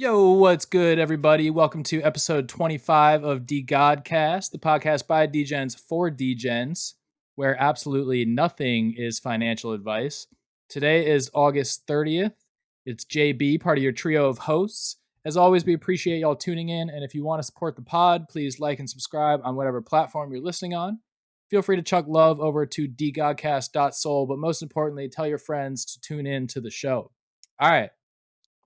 Yo, what's good, everybody? Welcome to episode 25 of DeGodCast, the podcast by Degens for Degens, where absolutely nothing is financial advice. Today is August 30th. It's JB, part of your trio of hosts. As always, we appreciate y'all tuning in, and if you want to support the pod, please like and subscribe on whatever platform you're listening on. Feel free to chuck love over to degodcast.soul, but most importantly, tell your friends to tune in to the show. All right.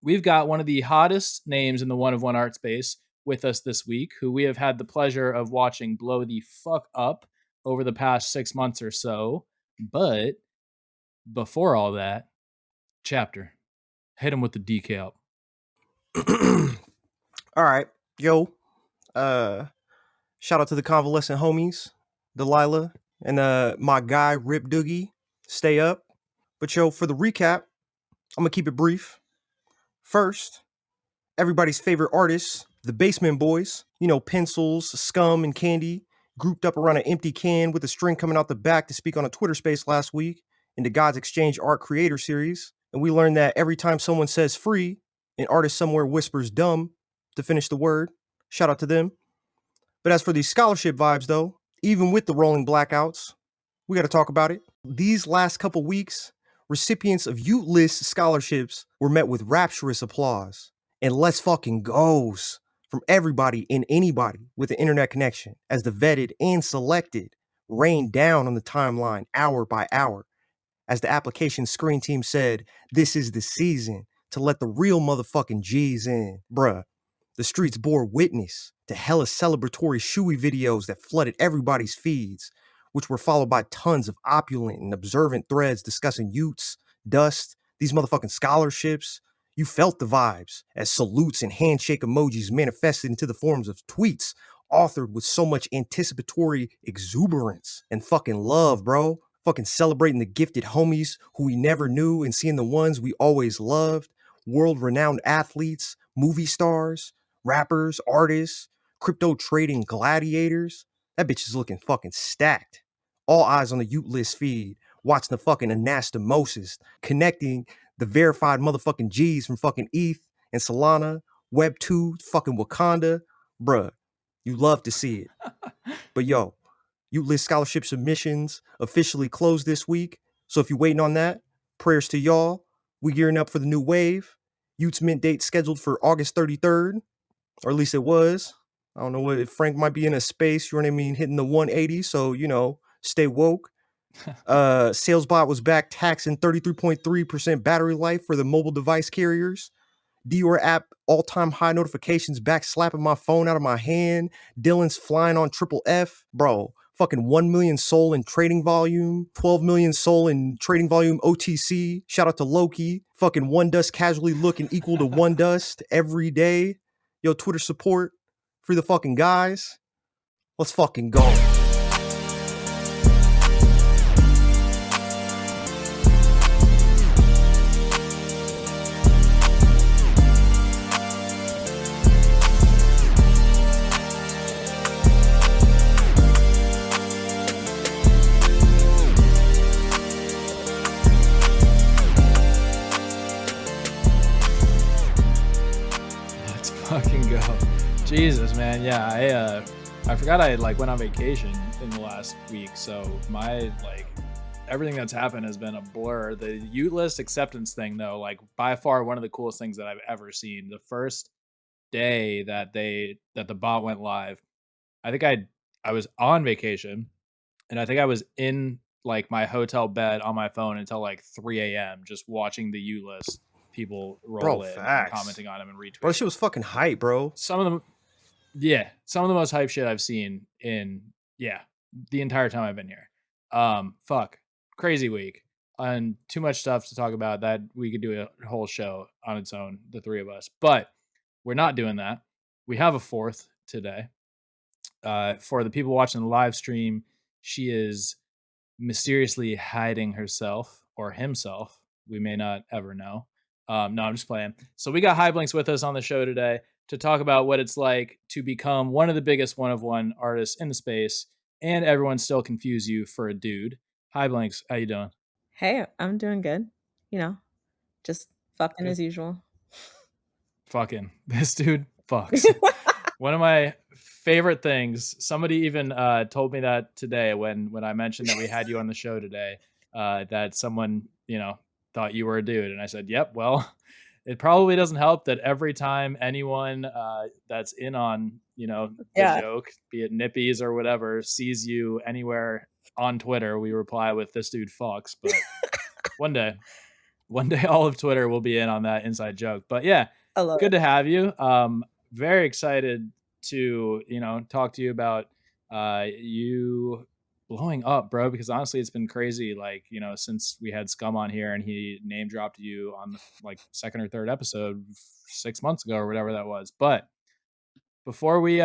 We've got one of the hottest names in the one of one art space with us this week, who we have had the pleasure of watching blow the fuck up over the past 6 months or so. But before all that, Chapter, hit him with the decal. All right, yo, shout out to the convalescent homies, Delilah, and my guy Rip Doogie. Stay up. But yo, for the recap, I'm gonna keep it brief. First, everybody's favorite artists, the Basement Boys. You know, pencils, scum, and candy, grouped up around an empty can with a string coming out the back to speak on a Twitter space last week in the God's Exchange Art Creator Series. And we learned that every time someone says free, an artist somewhere whispers dumb to finish the word. Shout out to them. But as for these scholarship vibes, though, even with the rolling blackouts, we got to talk about it. These last couple weeks, recipients of ULIST scholarships were met with rapturous applause. And let's fucking goes from everybody and anybody with an internet connection as the vetted and selected rained down on the timeline hour by hour. As the application screen team said, this is the season to let the real motherfucking G's in. Bruh, the streets bore witness to hella celebratory shoey videos that flooded everybody's feeds, which were followed by tons of opulent and observant threads discussing Utes, dust, these motherfucking scholarships. You felt the vibes as salutes and handshake emojis manifested into the forms of tweets authored with so much anticipatory exuberance and fucking love, bro. Fucking celebrating the gifted homies who we never knew and seeing the ones we always loved. World-renowned athletes, movie stars, rappers, artists, crypto trading gladiators. That bitch is looking fucking stacked. All eyes on the ULIST feed, watching the fucking anastomosis, connecting the verified motherfucking G's from fucking ETH and Solana, Web2, fucking Wakanda. Bruh, you love to see it. But yo, ULIST scholarship submissions officially closed this week. So if you're waiting on that, prayers to y'all. We gearing up for the new wave. Utes mint date scheduled for August 33rd, or at least it was. I don't know what if Frank might be in a space, you know what I mean, hitting the 180. So, you know, stay woke. SalesBot was back taxing 33.3% battery life for the mobile device carriers. Dior app all-time high notifications back slapping my phone out of my hand. Dylan's flying on triple F. Bro, fucking 1 million soul in trading volume, 12 million soul in trading volume OTC. Shout out to Loki. Fucking one dust casually looking equal to one dust every day. Yo, Twitter support for the fucking guys. Let's fucking go. Fucking go. Jesus, man. Yeah, I forgot I went on vacation in the last week, so my everything that's happened has been a blur. The ULIST acceptance thing, though, by far one of the coolest things that I've ever seen. The first day that the bot went live, I think I was on vacation, and I think I was in my hotel bed on my phone until 3 a.m. just watching the ULIST people roll in and commenting on him and retweeting. Bro, shit was fucking hype, bro. Some of the most hype shit I've seen in the entire time I've been here. Fuck, crazy week, and too much stuff to talk about that we could do a whole show on its own, the three of us. But we're not doing that. We have a fourth today. For the people watching the live stream, she is mysteriously hiding herself or himself. We may not ever know. No, I'm just playing. So we got Hyblinks with us on the show today to talk about what it's like to become one of the biggest one-of-one artists in the space, and everyone still confuse you for a dude. Hyblinks, how you doing? Hey, I'm doing good. You know, just fucking as usual. fucking this dude fucks. One of my favorite things, somebody even told me that today when I mentioned that we had you on the show today, that someone, thought you were a dude. And I said, yep, well, it probably doesn't help that every time anyone that's in on, the Yeah. joke, be it nippies or whatever, sees you anywhere on Twitter, we reply with this dude fucks. But one day, all of Twitter will be in on that inside joke. But yeah, I love good it. to have you. Very excited to talk to you about you blowing up, bro. Because honestly, it's been crazy. Like since we had Scum on here and he name dropped you on the second or third episode 6 months ago or whatever that was. But before we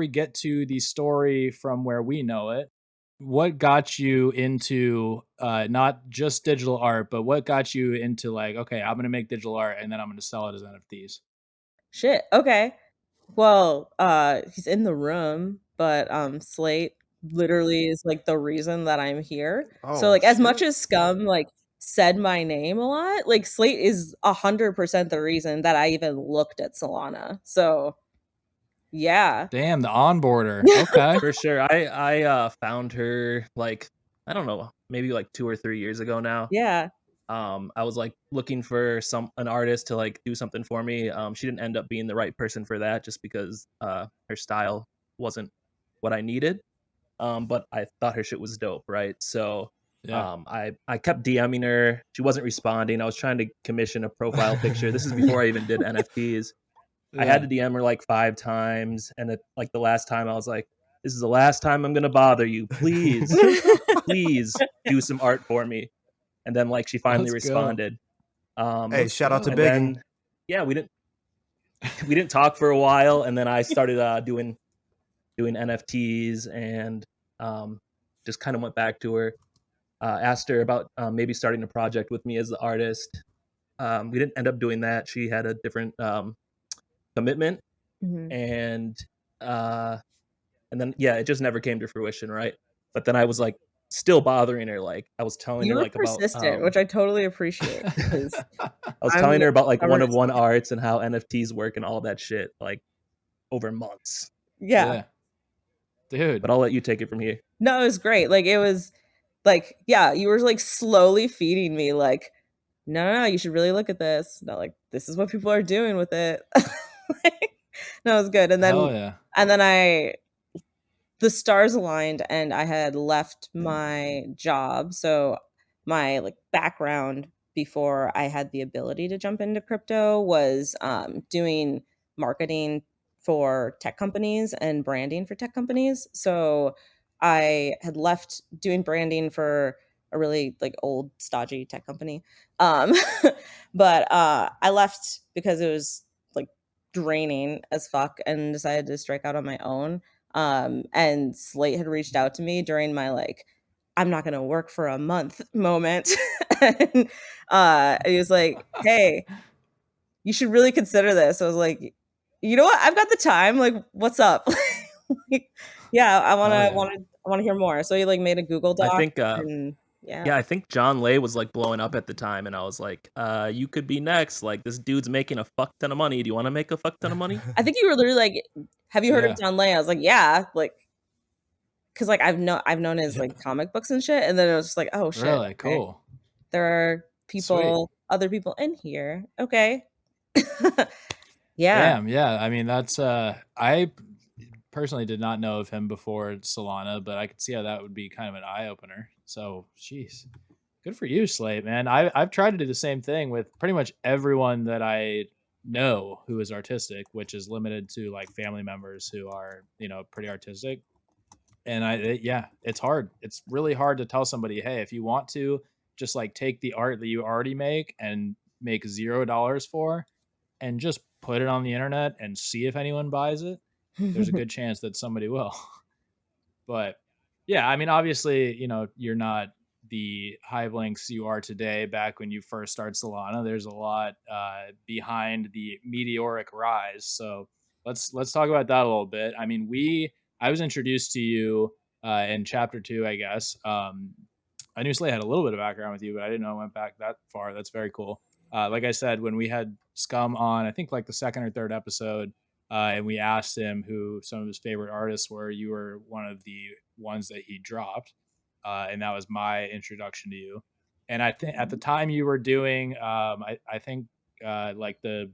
get to the story from where we know it, what got you into not just digital art, but what got you into like, okay, I'm gonna make digital art and then I'm gonna sell it as NFTs? Shit. Okay. Well, he's in the room, but Slate literally is like the reason that I'm here. So Oh like as much shit. as Scum like said my name a lot, like Slate is 100% the reason that I even looked at Solana. So yeah. Damn, the onboarder. Okay. For sure. I found her like, I don't know, maybe like 2 or 3 years ago now. Yeah. I was like looking for an artist to like do something for me. She didn't end up being the right person for that just because her style wasn't what I needed. But I thought her shit was dope, right? So Yeah. I kept DMing her. She wasn't responding. I was trying to commission a profile picture. This is before I even did NFTs. I had Yeah. to DM her like 5 times, and like the last time I was like, "This is the last time I'm gonna bother you. Please, please do some art for me." And then like she finally Let's go. responded. Hey, shout out to And begging. then yeah, we didn't talk for a while, and then I started doing NFTs, and just kind of went back to her, asked her about maybe starting a project with me as the artist. We didn't end up doing that. She had a different commitment, Mhm. and uh, then yeah, it just never came to fruition, right? But then I was like still bothering her, like I was telling You her were like about persistent, which I totally appreciate because I was I'm telling her about like stubborn one of as one fuck. arts and how NFTs work and all that shit, like over months. Yeah. Yeah. Dude. But I'll let you take it from here. No, it was great. Like it was like, yeah, you were like slowly feeding me like, no, no, no, you should really look at this. No, like this is what people are doing with it. Like, no, it was good. Hell yeah. And then the stars aligned and I had left my job. So my like background before I had the ability to jump into crypto was doing marketing for tech companies and branding for tech companies. So I had left doing branding for a really like old stodgy tech company. Um, but I left because it was like draining as fuck and decided to strike out on my own. And Slate had reached out to me during my like, I'm not gonna work for a month moment. And he was like, hey, you should really consider this. I was like, you know what? I've got the time. Like, what's up? Like, yeah, Hell yeah. I wanna hear more. So he like made a Google I Doc think and yeah. yeah, I think John Lay was like blowing up at the time, and I was like, you could be next. Like this dude's making a fuck ton of money. Do you want to make a fuck ton of money? I think you were literally like, have you heard of Yeah. John Lay? I was like, yeah, like because like I've known his Yeah. like comic books and shit, and then it was just like, oh shit, Really okay. cool. There are Sweet. other people in here. Okay. Yeah. Damn, yeah. I mean, that's I personally did not know of him before Solana, but I could see how that would be kind of an eye opener. So, jeez. Good for you, Slate, man. I've tried to do the same thing with pretty much everyone that I know who is artistic, which is limited to like family members who are, pretty artistic. And yeah, it's hard. It's really hard to tell somebody, hey, if you want to just like take the art that you already make and make $0 for and just put it on the internet and see if anyone buys it, there's a good chance that somebody will. But yeah, I mean, obviously, you're not the Hive links you are today. Back when you first started Solana, there's a lot behind the meteoric rise. So let's talk about that a little bit. I mean, I was introduced to you in chapter 2, I guess. I knew Slay had a little bit of background with you, but I didn't know it went back that far. That's very cool. Like I said, when we had Scum on, I think like the second or third episode, and we asked him who some of his favorite artists were. You were one of the ones that he dropped, and that was my introduction to you. And I think at the time you were doing, I think like the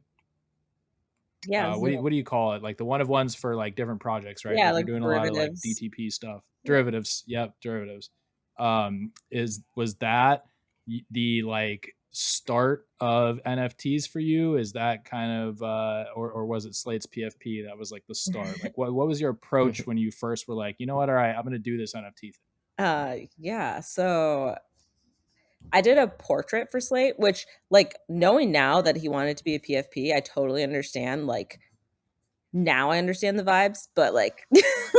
Yeah, what do you call it? Like the one of ones for like different projects, right? yeah, Like you're like doing a lot of like derivatives. DTP stuff, Yeah. derivatives. Yep, derivatives. Was that the like start of NFTs for you? Is that kind of or was it Slate's PFP that was like the start? Like what was your approach when you first were like, you know what, all right, I'm gonna do this NFT thing? Yeah, so I did a portrait for Slate, which like knowing now that he wanted to be a PFP, I totally understand. Like now I understand the vibes, but like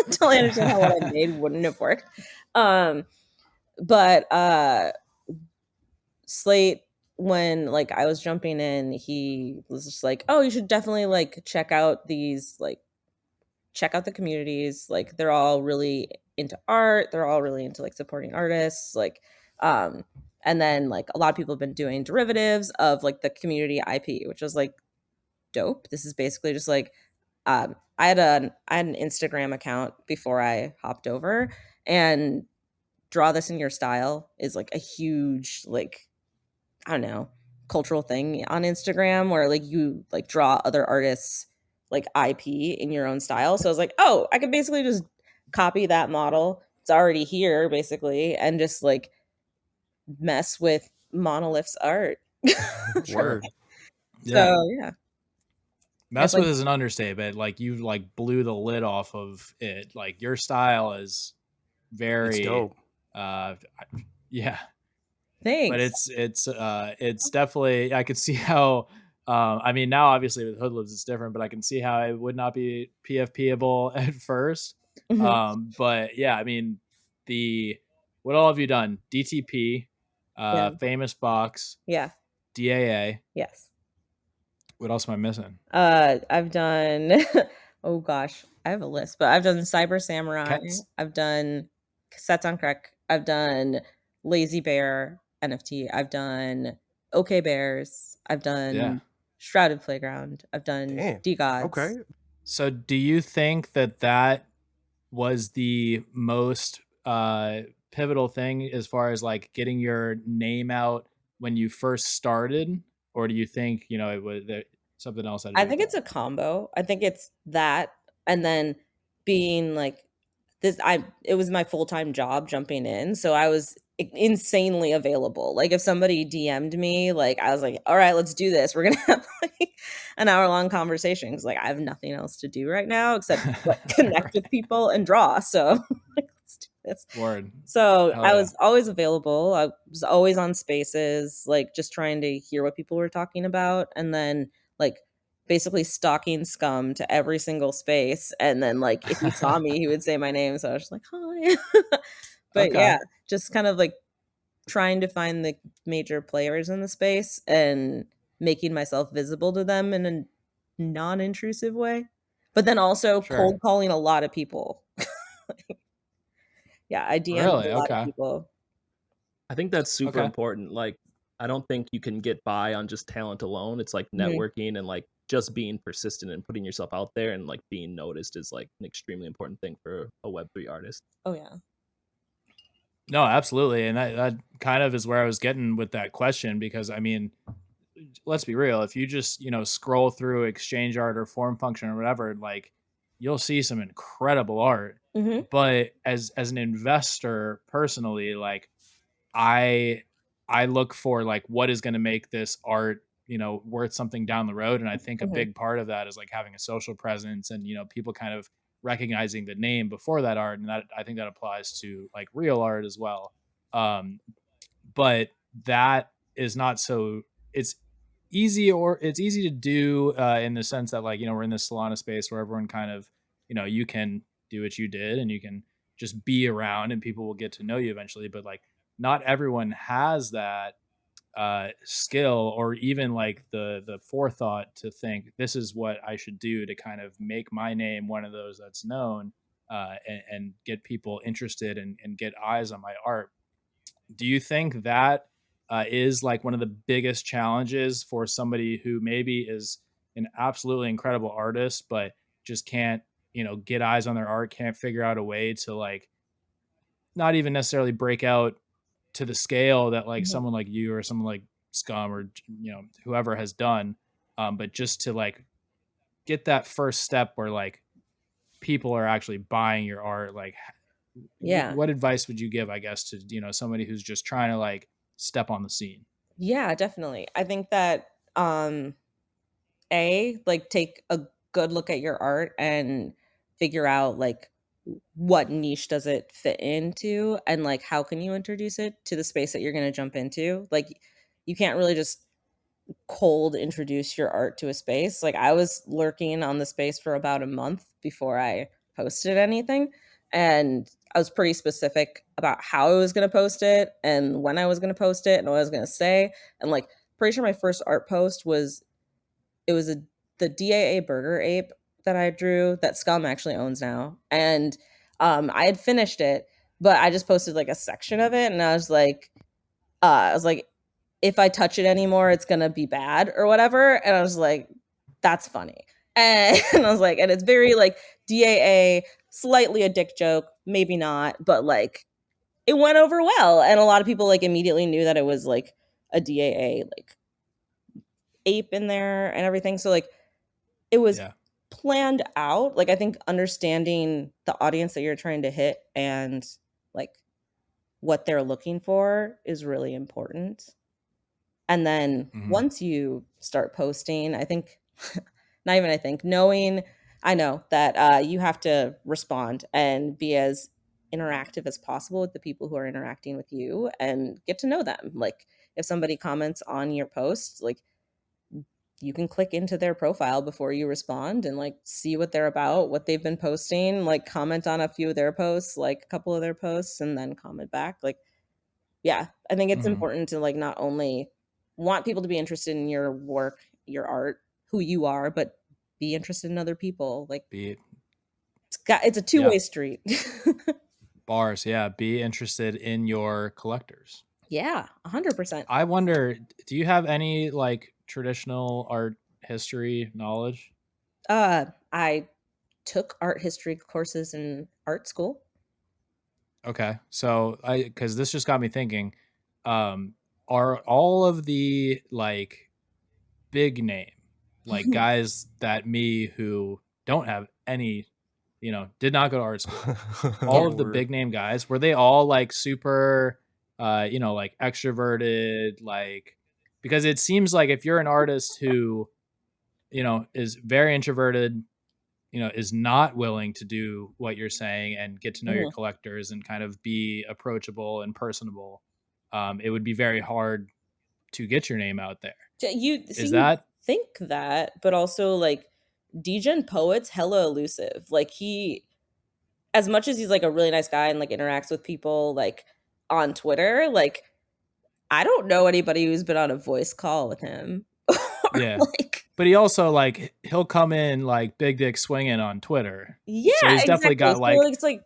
until I understand how what I made wouldn't have worked. But Slate, when like I was jumping in, he was just like, "Oh, you should definitely like check out these like check out the communities. Like they're all really into art. They're all really into like supporting artists. Like, and then like a lot of people have been doing derivatives of like the community IP, which was like dope. This is basically just like I had an Instagram account before I hopped over, and draw this in your style is like a huge like I don't know cultural thing on Instagram where like you like draw other artists like IP in your own style. So I was like, oh, I could basically just copy that model. It's already here basically, and just like mess with Monolith's art. Word. Yeah. So yeah, Mess with is an understatement. Like you like blew the lid off of it. Like your style is very It's dope. Yeah. thanks. But it's definitely, I could see how I mean now obviously with hoodlums it's different, but I can see how it would not be PFPable at first. Mhm. But yeah, I mean what all have you done? DTP, Yeah. famous box, Yeah. DAA. Yes. What else am I missing? I've done oh gosh, I have a list, but I've done Cyber Samurai, Cats? I've done Cassettes on Crack, I've done Lazy Bear NFT, I've done OK Bears, I've Yeah. done Shrouded Playground, I've done Damn. DeGods. Okay. So do you think that was the most pivotal thing as far as like getting your name out when you first started, or do you think it was something else had to I do with think it's that? a combo. I think it's that and then being like this it was my full-time job jumping in, so I was insanely available. Like if somebody DM'd me, like I was like, "All right, let's do this. We're going to have like an hour-long conversation cuz like I have nothing else to do right now except like connect with Right. people and draw." So like, let's do this. Word. So Hell I yeah. was always available. I was always on spaces, like just trying to hear what people were talking about and then like basically stalking Scum to every single space. And then like if he saw me, he would say my name. So I was just like, hi. But Okay. yeah, just kind of like trying to find the major players in the space and making myself visible to them in a non-intrusive way. But then also Sure. cold calling a lot of people. Yeah, I DM'd Really? a lot of Okay. people. I think that's super Okay. important. Like, I don't think you can get by on just talent alone. It's like Mhm. networking and like just being persistent and putting yourself out there and like being noticed is like an extremely important thing for a Web3 artist. Oh yeah. No, absolutely. And that kind of is where I was getting with that question, because I mean, let's be real. If you just, scroll through exchange art or form function or whatever, like you'll see some incredible art. Mhm. But as an investor personally, like I I look for like what is going to make this art, worth something down the road. And I think a Mhm. big part of that is like having a social presence and, people kind of recognizing the name before that art. And that I think that applies to like real art as well. Um, but that is not so it's it's easy to do in the sense that like, we're in this Solana space where everyone kind of, you can do what you did and you can just be around and people will get to know you eventually. But like not everyone has that skill or even like the forethought to think this is what I should do to kind of make my name one of those that's known, and get people interested and get eyes on my art. Do you think that is like one of the biggest challenges for somebody who maybe is an absolutely incredible artist, but just can't, get eyes on their art, can't figure out a way to like not even necessarily break out to the scale that like someone like you or someone like Scum or whoever has done, but just to like get that first step where like people are actually buying your art. Like, Yeah. what advice would you give, I guess, to somebody who's just trying to like step on the scene? Yeah, definitely. I think that like take a good look at your art and figure out like what niche does it fit into, and like how can you introduce it to the space that you're going to jump into. Like you can't really just cold introduce your art to a space. Like I was lurking on the space for about a month before I posted anything, and I was pretty specific about how I was going to post it and when I was going to post it and what I was going to say. And like pretty sure my first art post was the DAA burger ape that I drew that Scum actually owns now. And I had finished it, but I just posted like a section of it, and I was like, if I touch it anymore, it's gonna be bad or whatever. And I was like, that's funny. And I was like, and it's very like DAA, slightly a dick joke, maybe not, but like it went over well. And a lot of people like immediately knew that it was like a DAA like ape in there and everything. So like it was planned out. Like I think understanding the audience that you're trying to hit and like what they're looking for is really important. And then once you start posting, I think, not even I think, I know that you have to respond and be as interactive as possible with the people who are interacting with you and get to know them. Like if somebody comments on your post, like you can click into their profile before you respond and like see what they're about, what they've been posting, like comment on a few of their posts, like a couple of their posts, and then comment back. Like, yeah, I think it's important to like not only want people to be interested in your work, your art, who you are, but be interested in other people. Like it's a two-way street. Bars, yeah. Be interested in your collectors. Yeah, 100%. I wonder, do you have any like traditional art history knowledge? I took art history courses in art school. Okay. So because this just got me thinking, are all of the like big name, like guys that me who don't have any, did not go to art school, all of the big name guys, were they all like super, like extroverted, like, because it seems like if you're an artist who, is very introverted, is not willing to do what you're saying and get to know your collectors and kind of be approachable and personable, it would be very hard to get your name out there. You think that, but also like Degen Poet's hella elusive. Like he, as much as he's like a really nice guy and like interacts with people like on Twitter, like I don't know anybody who's been on a voice call with him. Yeah. Like, but he also like he'll come in like big dick swinging on Twitter. Yeah, so he's definitely got like, so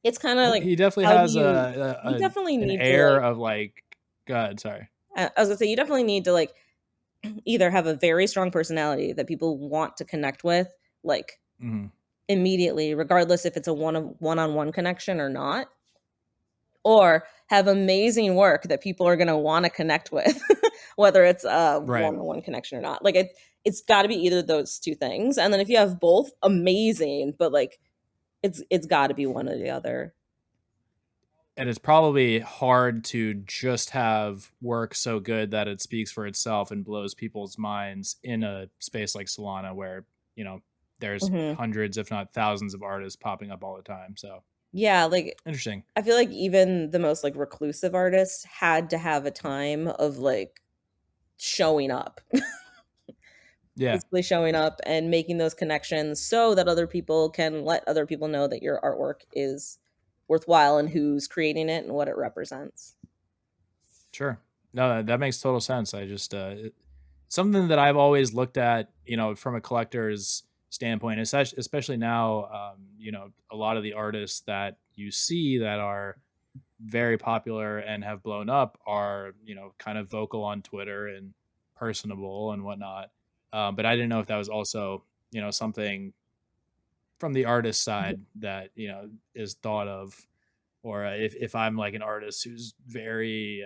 it's kind of like he definitely has you definitely an need air to, like, of like, God, sorry. I was gonna say you definitely need to like either have a very strong personality that people want to connect with, like immediately, regardless if it's a one-on-one connection or not, or have amazing work that people are going to want to connect with, whether it's a one-on-one connection or not. Like it's got to be either of those two things. And then if you have both, amazing, but like it's got to be one or the other. And it's probably hard to just have work so good that it speaks for itself and blows people's minds in a space like Solana where, there's hundreds, if not thousands of artists popping up all the time. So yeah, like interesting. I feel like even the most like reclusive artists had to have a time of like showing up. Yeah. Basically showing up and making those connections so that other people can let other people know that your artwork is worthwhile and who's creating it and what it represents. Sure. No, that makes total sense. I just something that I've always looked at, from a collector's standpoint, especially now, a lot of the artists that you see that are very popular and have blown up are, you know, kind of vocal on Twitter and personable and whatnot. But I didn't know if that was also, you know, something from the artist side that, you know, is thought of, or if I'm like an artist who's very,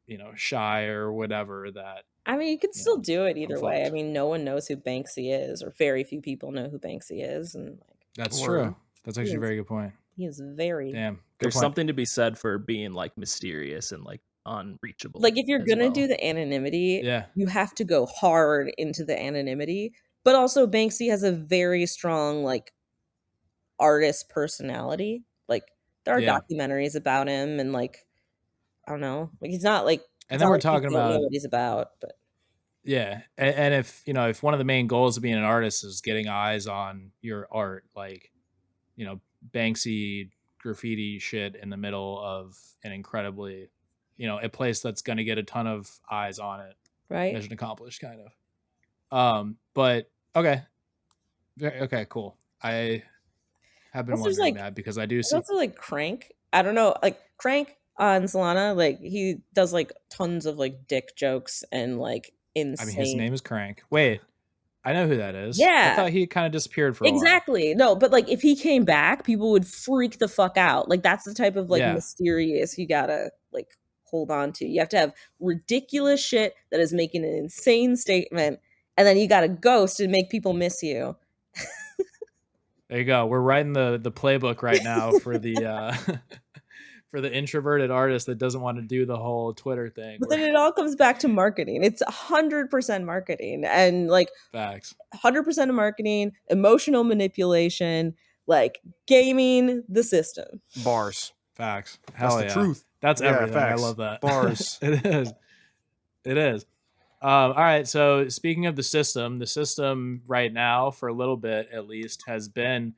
you know, shy or whatever, that, I mean, you could you still know, do it I'm either way. I fucked. mean, no one knows who Banksy is, or very few people know who Banksy is, and like That's Word. true. That's he actually a is very good point. he is very Damn. Good There's point. something to be said for being like mysterious and like unreachable. like if you're as gonna well. do the anonymity, Yeah. you have to go hard into the anonymity. But also Banksy has a very strong like artist personality. Like there are Yeah. documentaries about him and like I don't know. Like he's not like And it's then not we're like talking people don't know about, what he's about, but yeah. And if, you know, if one of the main goals of being an artist is getting eyes on your art, like, you know, Banksy graffiti shit in the middle of an incredibly, you know, a place that's going to get a ton of eyes on it, right? mission accomplished kind of. But okay. Okay, cool. I have been Also there's wondering like that because I do there's see, also like Crank. I don't know, like Crank on Solana, like he does like tons of like dick jokes and like I mean, his insane. name is Crank. Wait, I know who that is. I Yeah, thought he kind of disappeared for a while. exactly. No, but like if he came back, people would freak the fuck out. Like that's the type of like Yeah. mysterious you gotta like hold on to. You have to have ridiculous shit that is making an insane statement, and then you gotta ghost and make people miss you. There you go. We're writing the playbook right now for the for the introverted artist that doesn't want to do the whole Twitter thing. But Where then it all comes back to marketing. It's 100% marketing and like facts. 100% of marketing, emotional manipulation, like gaming the system. Bars. Facts. That's Hell the yeah. truth. That's Yeah, everything. I facts. love that. Bars. It is. It is. All right. So speaking of the system right now, for a little bit at least, has been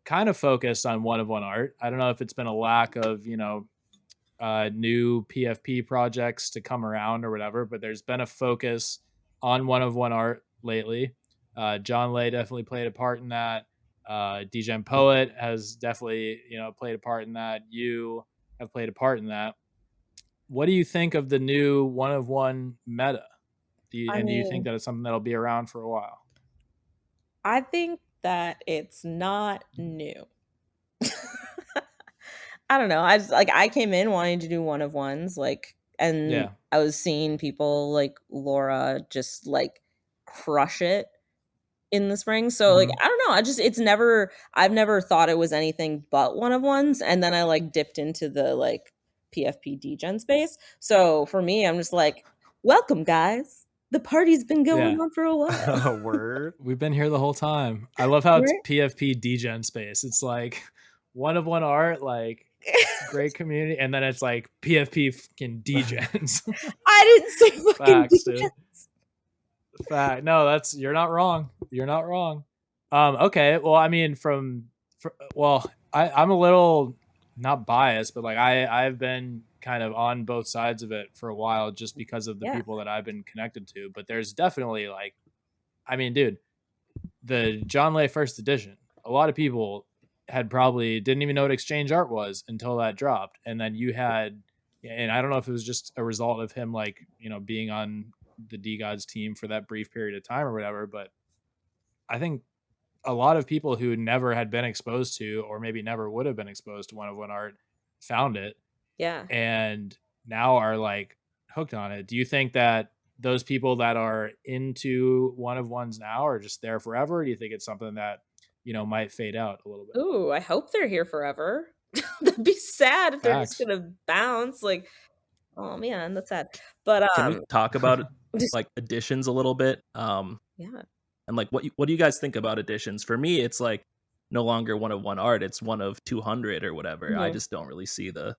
kind of focused on one of one art. I don't know if it's been a lack of, you know, new PFP projects to come around or whatever, but there's been a focus on one of one art lately. John Lay definitely played a part in that. Degen Poet has definitely, you know, played a part in that. You have played a part in that. What do you think of the new one of one meta? I Do you think mean, that it's something that'll be around for a while? I think that it's not new. I don't know. I just like I came in wanting to do one of ones, like, and Yeah. I was seeing people like Laura just like crush it in the spring. So like Mm-hmm. I don't know. I've never thought it was anything but one of ones. And then I like dipped into the like PFP degen space. So for me, I'm just like, welcome guys. The party's been going Yeah. on for a while. Word. We've been here the whole time. I love how it's Right? PFP degen space. It's like one of one art, like great community, and then it's like PFP fucking degens. I didn't say fucking Facts, degen. dude. Fact. No, that's you're not wrong. You're not wrong. Okay. Well, I mean, well, I'm a little not biased, but like I've been kind of on both sides of it for a while just because of the Yeah. people that I've been connected to. But there's definitely like, I mean, dude, the John Lay first edition, a lot of people had probably didn't even know what exchange art was until that dropped. And then you had, and I don't know if it was just a result of him, like, you know, being on the DeGod's team for that brief period of time or whatever. But I think a lot of people who never had been exposed to, or maybe never would have been exposed to one of one art, found it Yeah. and now are like hooked on it. Do you think that those people that are into one of ones now are just there forever? Or do you think it's something that, you know, might fade out a little bit? Ooh, I hope they're here forever. That'd be sad if they're just Facts. gonna bounce. Like, oh man, that's sad. But Can we talk about like additions a little bit? yeah, And like what do you guys think about additions? For me, it's like no longer one of one art; it's one of 200 or whatever. I Mhm. just don't really see the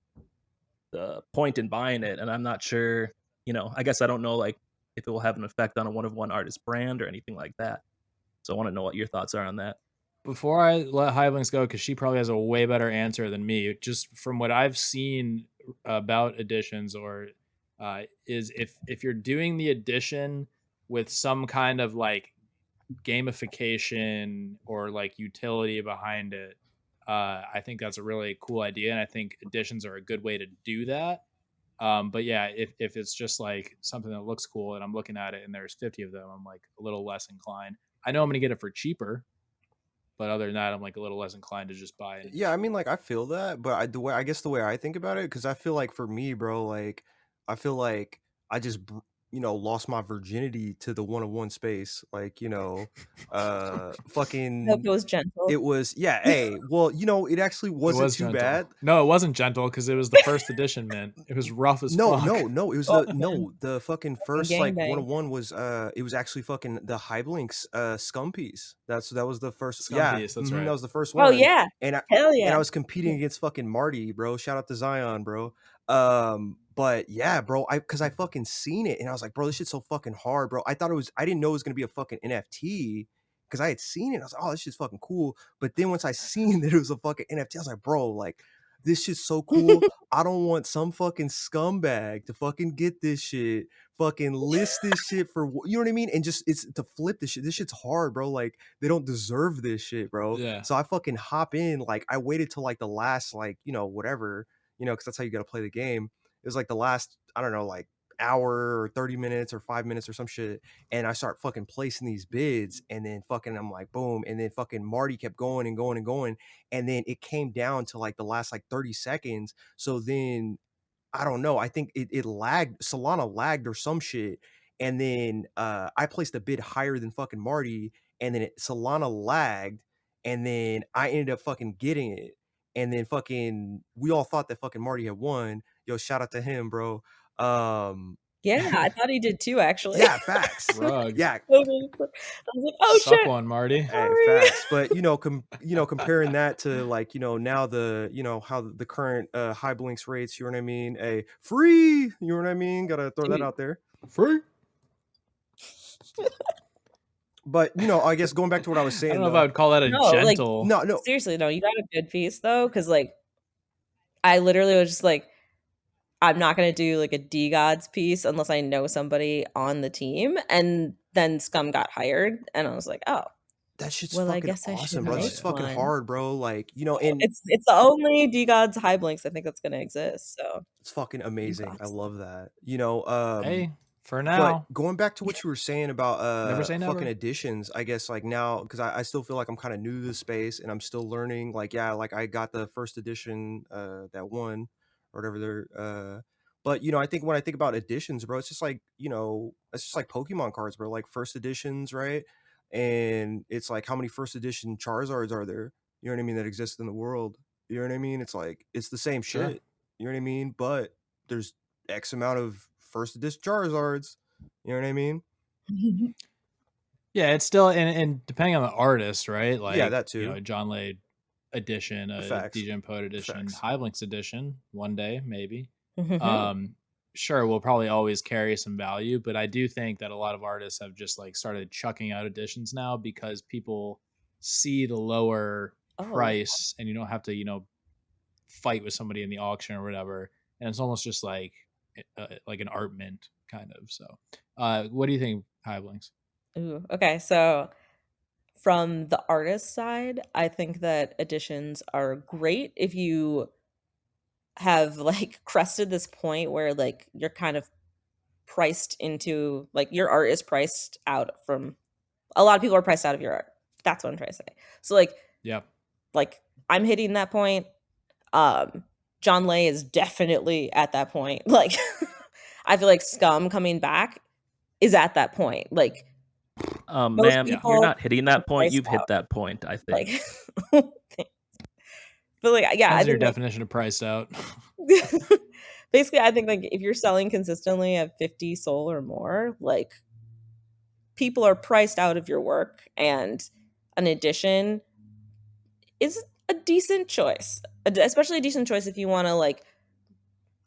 point in buying it, and I'm not sure. You know, I guess I don't know like if it will have an effect on a one of one artist brand or anything like that. So I want to know what your thoughts are on that. Before I let Highblinks go, because she probably has a way better answer than me, just from what I've seen about additions, or is if you're doing the addition with some kind of like gamification or like utility behind it, I think that's a really cool idea, and I think editions are a good way to do that. But yeah, if it's just like something that looks cool and I'm looking at it and there's 50 of them, I'm like a little less inclined. I know I'm gonna get it for cheaper, but other than that, I'm like a little less inclined to just buy an Yeah, I edition. mean, like I feel that, but I guess the way I think about it, because I feel like for me, bro, like I feel like I just lost my virginity to the one-on-one space, like I hope fucking it was gentle. it was yeah. Hey, well, it actually It wasn't was too gentle. bad. No, it wasn't gentle because it was the first edition, man. It was rough as No, fuck. no, it was Oh, the fucking first like gangbang. 101 was it was actually fucking the Hyblinks scum piece. That was the first Scum piece, that's that right. was the first Oh one. yeah, And I hell and yeah. I was competing against fucking Marty, bro. Shout out to Zion, bro. But yeah, bro, because I fucking seen it and I was like, bro, this shit's so fucking hard, bro. I didn't know it was gonna be a fucking NFT because I had seen it. I was like, oh, this shit's fucking cool. But then once I seen that it was a fucking NFT, I was like, bro, like this shit's so cool. I don't want some fucking scumbag to fucking get this shit, fucking list this shit for you know what I mean, and just it's to flip this shit. This shit's hard, bro. Like they don't deserve this shit, bro. Yeah. So I fucking hop in. Like I waited till like the last like whatever because that's how you got to play the game. It was like the last I don't know like hour or 30 minutes or 5 minutes or some shit, and I start fucking placing these bids, and then fucking I'm like boom, and then fucking Marty kept going and going and going, and then it came down to like the last like 30 seconds. So then I don't know, I think it lagged, Solana lagged or some shit, and then I placed a bid higher than fucking Marty, and then Solana lagged, and then I ended up fucking getting it, and then fucking we all thought that fucking Marty had won. Yo, shout out to him, bro. Yeah, I thought he did too, actually. Yeah, facts. Rugged. Yeah, I was like, oh Suck shit. one, Marty. hey, Sorry. facts. But comparing that to like now the how the current high blinks rates, you know what I mean? A free, you know what I mean? Gotta throw that Dude. out there. Free. But I guess going back to what I was I saying, don't know if though. I would call that a No, like, gentle. No, seriously, no, you got a good piece though, because like I literally was just like, I'm not gonna do like a DeGods piece unless I know somebody on the team. And then Scum got hired, and I was like, oh, that shit's well, I fucking guess I should awesome, bro. That make shit's fucking one. hard, bro. Like, and It's the only DeGods high blinks I think that's gonna exist. So it's fucking amazing. I congrats. love that. Hey, for But now, going back to what you were saying about never say never. fucking additions, I guess like now because I still feel like I'm kind of new to the space and I'm still learning. Like like I got the first edition that one or whatever they're but I think when I think about editions, bro, it's just like it's just like Pokemon cards, bro. Like first editions, right? And it's like how many first edition Charizards are there? You know what I mean? That exist in the world. You know what I mean? It's like it's the same Sure. shit. You know what I mean? But there's X amount of first edition Charizards. You know what I mean? Yeah, it's still and depending on the artist, right? Like Yeah, that too. John Lay edition, Facts. DJ Poet edition, Facts. Hyblinks edition, one day maybe. Mhm. Sure, will probably always carry some value, but I do think that a lot of artists have just like started chucking out editions now because people see the lower Oh, yeah. price and you don't have to, fight with somebody in the auction or whatever. And it's almost just like an art mint kind of. So, what do you think, Hyblinks? Ooh, okay. So from the artist side, I think that editions are great if you have like crested this point where like you're kind of priced into like your art is priced out from a lot of people are priced out of your art. That's what I'm trying to say. So Yeah. like I'm hitting that point. John Lay is definitely at that point. Like I feel like Scum coming back is at that point. Like most Ma'am, people you're not hitting are that point. priced You've hit out. that point, I think. Like but like yeah, I Depends on your think like, definition of priced out. basically I think like if you're selling consistently at 50 soul or more, like people are priced out of your work, and an edition is a decent choice, especially a decent choice if you want to like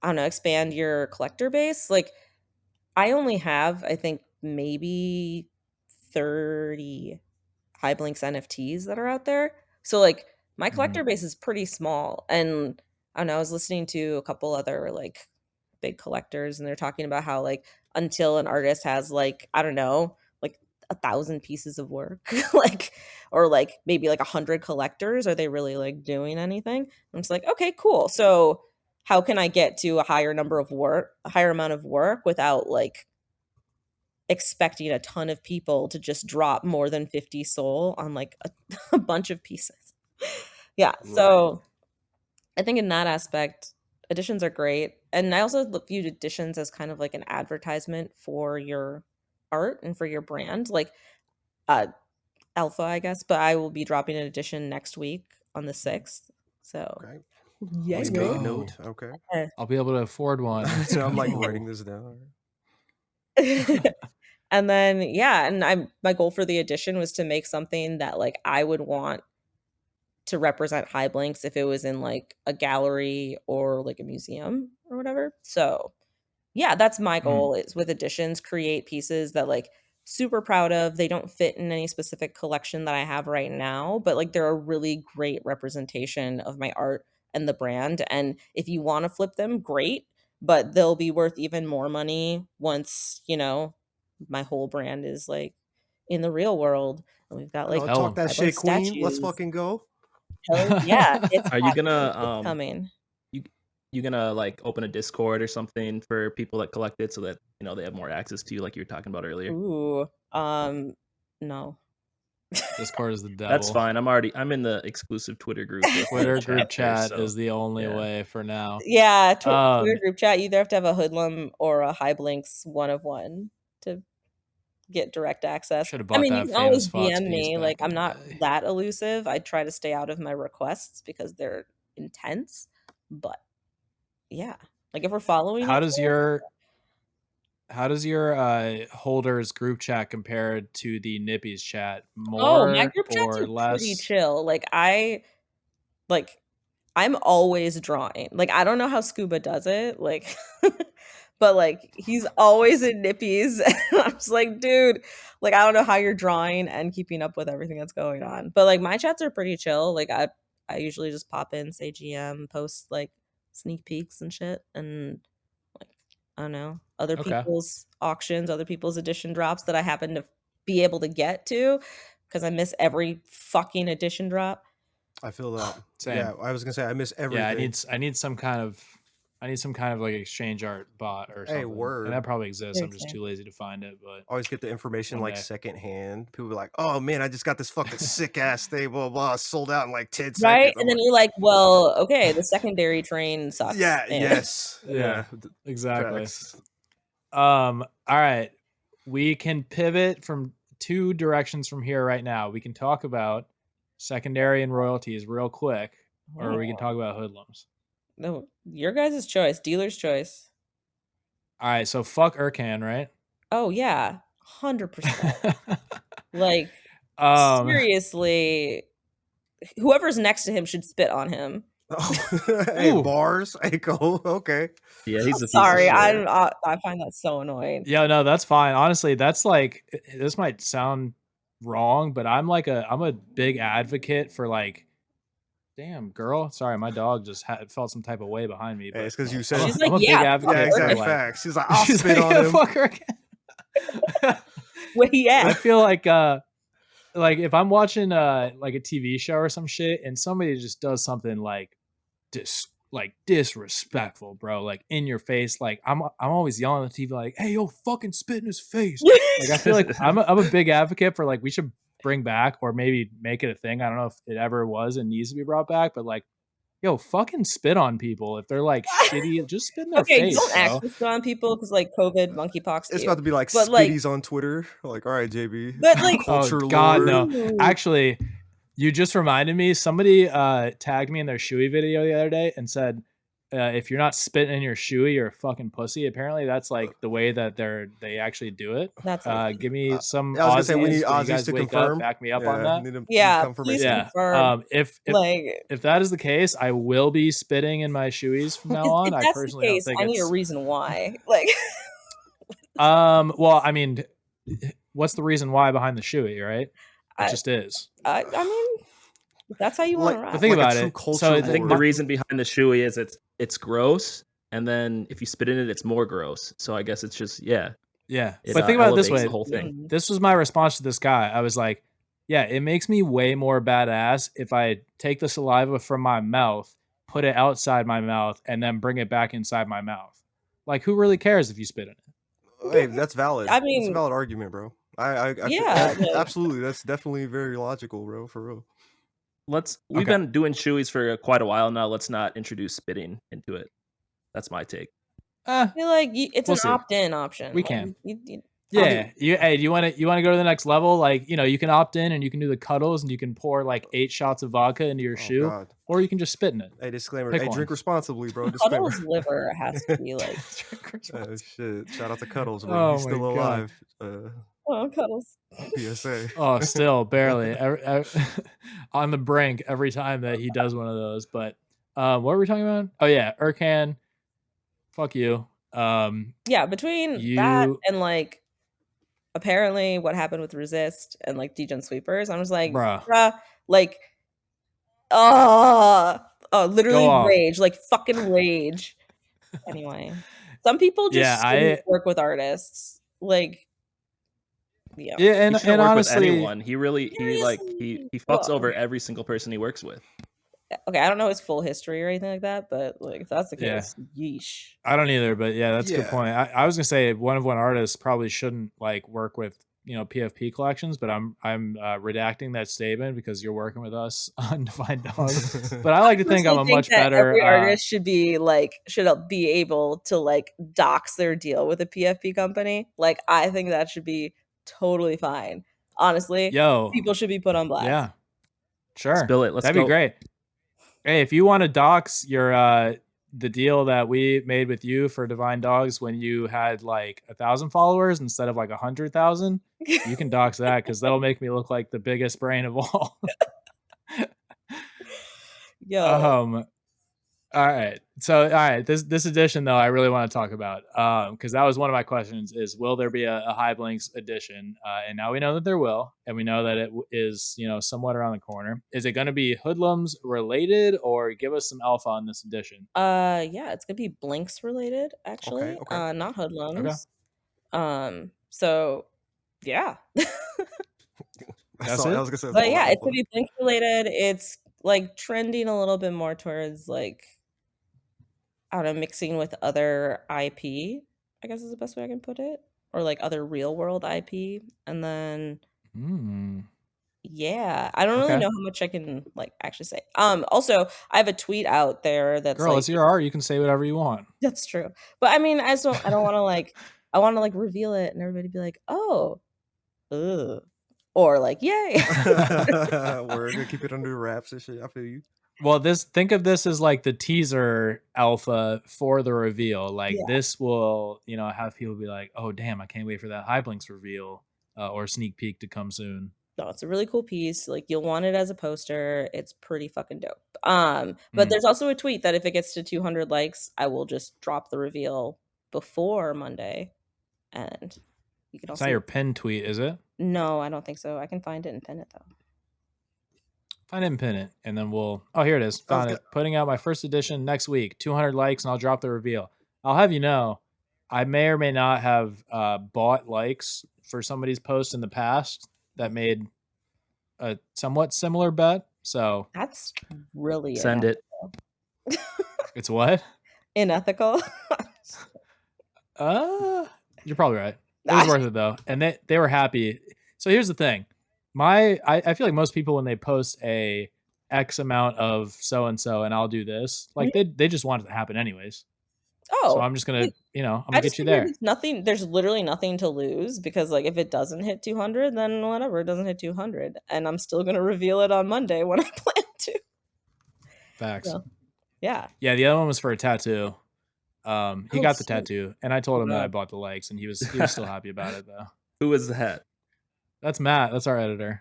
I don't know, expand your collector base. Like I only have I think maybe 30 high blinks NFTs that are out there. So like my collector base is pretty small, and I don't know, I was listening to a couple other like big collectors, and they're talking about how like until an artist has like I don't know like 1,000 pieces of work like or like maybe like 100 collectors. Are they really like doing anything? I'm just like, okay, cool. So how can I get to a higher amount of work without like expecting a ton of people to just drop more than 50 SOL on like a bunch of pieces? Yeah. So I think in that aspect, editions are great. And I also view editions as kind of like an advertisement for your art and for your brand. Like alpha, I guess, but I will be dropping an edition next week on the 6th. So Okay. yeah, Let's go. make a note. Okay. I'll be able to afford one. So I'm like writing this down. And then yeah, and my goal for the edition was to make something that like I would want to represent High Blinks if it was in like a gallery or like a museum or whatever. So yeah, that's my goal is with editions, create pieces that like super proud of. They don't fit in any specific collection that I have right now, but like they're a really great representation of my art and the brand. And if you want to flip them, great, but they'll be worth even more money once, you know, my whole brand is like in the real world. And we've got like Oh, Hell, talk that High shit, Blinks queen. Let's statues. fucking go. Hell yeah, it's Are you happening. gonna It's coming. you gonna like open a Discord or something for people that collect it so that you know they have more access to you, like you were talking about earlier? Ooh, no. Discord is the devil. That's fine. I'm in the exclusive Twitter group. With Twitter the group chat so, is the only yeah. way for now. Yeah, Twitter group chat. You either have to have a hoodlum or a High Blinks 1 of 1 to get direct access. Should have I bought mean, that you can always famous Fox DM piece me. back Like, in I'm the not day. that elusive. I try to stay out of my requests because they're intense. But yeah, like if we're following, How does your holders group chat compare to the Nippies chat? oh, my More group chats or are pretty less? chill. I'm always drawing. Like, I don't know how Scuba does it. Like, but like he's always in Nippies. And I'm just like, dude, like I don't know how you're drawing and keeping up with everything that's going on. But like my chats are pretty chill. Like I usually just pop in, say GM, post like sneak peeks and shit. And like I don't know, other Okay. people's auctions, other people's edition drops that I happen to be able to get to because I miss every fucking edition drop. I feel that. Same. Yeah, I was gonna say I miss everything. Yeah, I need some kind of like exchange art bot or something. Hey, word. And that probably exists. I'm just Seriously. too lazy to find it. But Always get the information One like day. secondhand. People be like, "Oh man, I just got this fucking sick ass thing, blah blah, sold out in like 10 Right? seconds." And then you're like, well, okay, the secondary train sucks. Yeah, And- yes, Yeah, yeah, exactly. facts. All right. We can pivot from 2 directions from here right now. We can talk about secondary and royalties real quick, or we can talk about hoodlums. No, your guys' choice, dealer's choice. All right, so fuck Urkan, right? Oh yeah, 100%. Like seriously, whoever's next to him should spit on him. Oh, hey, Ooh. bars. Hey, go. Okay. Yeah, he's a piece Sorry, of shit. I find that so annoying. Yeah, no, that's fine. Honestly, that's like, this might sound wrong, but I'm a big advocate for like, damn girl. Sorry, my dog just felt some type of way behind me. Hey, But it's because you said. She's I'm like, a big yeah, advocate Yeah, for exactly. like, Facts. She's like, I'll she's spit like, on yeah, him. fuck Urkan. where he I at? feel like if I'm watching like a TV show or some shit and somebody just does something like disrespectful, bro, like in your face, like I'm always yelling at the TV like, hey yo, fucking spit in his face. Like I feel like I'm a big advocate for like we should bring back or maybe make it a thing. I don't know if it ever was and needs to be brought back, but like, yo, fucking spit on people if they're like shitty. Just spit in their Okay, face, don't bro. actually spit on people because like COVID, monkeypox. It's too. about to be like But, like- spitties on Twitter. Like, all right, JB. But, like- culture Oh God, lord. no. Actually, you just reminded me. Somebody tagged me in their shoey video the other day and said, if you're not spitting in your shoey, you're a fucking pussy. Apparently, that's like the way that they actually do it. That's Give me some. I was gonna say we Aussies, need when you Aussies guys to wake confirm. Up, back me up on Yeah, that. need Yeah, confirmation. please Yeah. confirm. If like that is the case, I will be spitting in my shoeys from now on. if I that's personally the case, don't think I need a it's. reason why. Like, Well, I mean, what's the reason why behind the shoey, right? It I- just is. I mean, if that's how you want to Like- ride. But think Like a about true it. culture So lord. I think the reason behind the shoey is it's gross, and then if you spit in it, it's more gross. So I guess it's just yeah. It, But think about it this elevates way. the whole thing. This was my response to this guy. I was like, Yeah, it makes me way more badass if I take the saliva from my mouth, put it outside my mouth, and then bring it back inside my mouth. Like, who really cares if you spit in it? Hey, that's valid. I That's a mean, valid argument, bro. I yeah, like, absolutely. That's definitely very logical, bro. For real. We've Okay. been doing chewies for quite a while now. Let's not introduce spitting into it. That's my take. I feel like it's We'll an see. opt-in option. We Like, can. you- Yeah. Hey, do you want to go to the next level? Like, you can opt in and you can do the cuddles and you can pour like 8 shots of vodka into your Oh shoe, God. or you can just spit in it. Hey, disclaimer. Pick Hey, one. drink responsibly, bro. Disclaimer. Cuddles liver has to be like, Oh shit! Shout out to Cuddles, bro. Oh He's still my God. alive. oh, Cuddles. PSA. Oh, still barely on the brink every time that he does one of those. But what were we talking about? Oh yeah, Urkan. Fuck you. Yeah, between that and like apparently what happened with Resist and like Degen Sweepers, I'm just like, bruh, like, literally rage, like fucking rage. Anyway, some people just shouldn't work with artists. Like, yeah, and he shouldn't work honestly, with anyone. He really he fucks over every single person he works with. Okay, I don't know his full history or anything like that, but like if that's the case, yeesh. I don't either, but yeah, that's a good point. I was gonna say one artists probably shouldn't like work with PFP collections, but I'm redacting that statement because you're working with us on Divine Dogs. But I like to think I'm a much better. Every artist should be able to like dox their deal with a PFP company. Like I think that should be totally fine. Honestly, people should be put on blast. Yeah, sure. Spill it. That'd be great. Hey, if you want to dox your the deal that we made with you for Divine Dogs when you had like 1,000 followers instead of like 100,000, you can dox that because that'll make me look like the biggest brain of all. Yo. All right. So, all right. This edition though, I really want to talk about because that was one of my questions: is will there be a Hive Links edition? And now we know that there will, and we know that it is somewhat around the corner. Is it going to be Hoodlums related, or give us some alpha on this edition? Yeah, it's gonna be Blinks related actually. Okay. Not Hoodlums. Okay. So, yeah. That's it. I was gonna say, but yeah, it's gonna be Blinks related. It's like trending a little bit more towards like, I don't know, mixing with other IP, I guess is the best way I can put it, or like other real world IP, and then yeah, I don't really know how much I can like actually say. Also, I have a tweet out there that's girl, like, it's your art. You can say whatever you want. That's true, but I mean, I don't want to like, I want to like reveal it and everybody be like, oh, ugh, or like, yay. We're gonna keep it under wraps and shit. I feel you. Well, think of this as like the teaser alpha for the reveal. Like this will, have people be like, "Oh, damn, I can't wait for that Hive Links reveal or sneak peek to come soon." No, it's a really cool piece. Like you'll want it as a poster. It's pretty fucking dope. But there's also a tweet that if it gets to 200 likes, I will just drop the reveal before Monday, and you can also. It's not your pin tweet, is it? No, I don't think so. I can find it and pin it though. Find it and pin it, and then we'll. Oh, here it is. Found it. Putting out my first edition next week. 200 likes, and I'll drop the reveal. I'll have you know, I may or may not have bought likes for somebody's post in the past that made a somewhat similar bet. So that's really send it. It's what? Unethical. You're probably right. It was worth it though, and they were happy. So here's the thing. I feel like most people when they post a X amount of so and so and I'll do this, like they just want it to happen anyways. Oh, so I'm just gonna I'm gonna get you there. There's literally nothing to lose because like if it doesn't hit 200, then whatever, it doesn't hit 200, and I'm still gonna reveal it on Monday when I plan to. Facts. So, yeah. Yeah, the other one was for a tattoo. He got the tattoo, and I told him that I bought the likes, and he was still happy about it though. Who was that? That's Matt. That's our editor.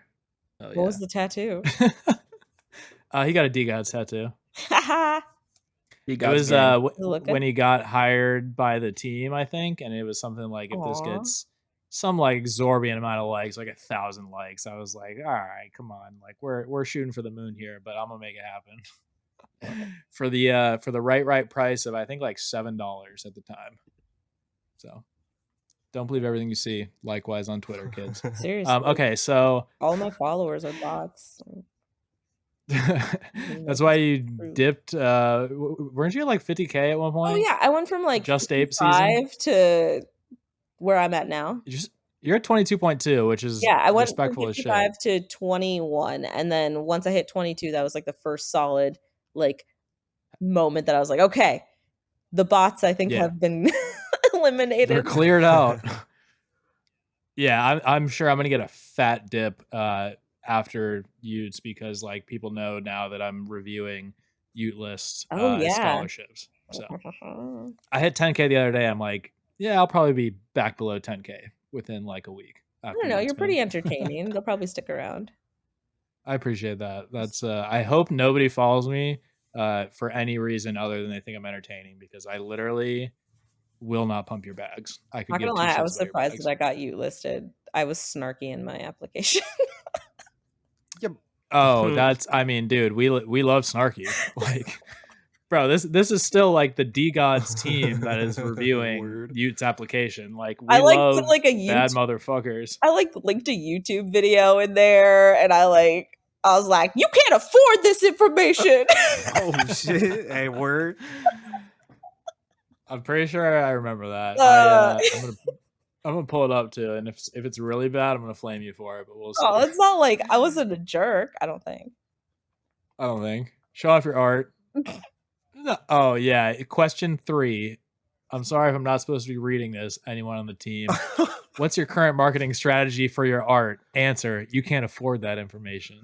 Oh, what was the tattoo? He got a DeGod's tattoo. It was when he got hired by the team, I think, and it was something like if this gets some like exorbitant amount of likes, like 1,000 likes, I was like, all right, come on, like we're shooting for the moon here, but I'm gonna make it happen for the right price of I think like $7 at the time. So Don't believe everything you see. Likewise on Twitter, kids. Seriously. Okay, so All my followers are bots. that's why you dipped. Weren't you at like 50K at one point? Oh yeah, I went from like Just Ape season 5 to where I'm at now. You're at 22.2, which is I went respectful from as shit. 55 to 21, and then once I hit 22, that was like the first solid like moment that I was like, okay, the bots I think have been eliminated. They're cleared out. Yeah, I'm sure I'm gonna get a fat dip after Utes because like people know now that I'm reviewing Ute list scholarships. So I hit 10K the other day. I'm like, yeah, I'll probably be back below 10K within like a week. I don't know. You're pretty entertaining. They'll probably stick around. I appreciate that. That's I hope nobody follows me for any reason other than they think I'm entertaining because I literally will not pump your bags. I could Not give gonna two lie, I shits was about your surprised bags. that I got you listed. I was snarky in my application. Yep. Oh, that's I mean, dude, we love snarky. Like, bro, this is still like the DeGod's team that is reviewing Ute's application. Like, we love like a bad motherfuckers. I like linked a YouTube video in there, and I was like, you can't afford this information. Oh shit! Hey, word. I'm pretty sure I remember that. I'm gonna pull it up too, and if it's really bad, I'm gonna flame you for it. But we'll see. Oh, it's not like I wasn't a jerk. I don't think. Show off your art. No. Oh yeah. Question 3. I'm sorry if I'm not supposed to be reading this. Anyone on the team? What's your current marketing strategy for your art? Answer: you can't afford that information.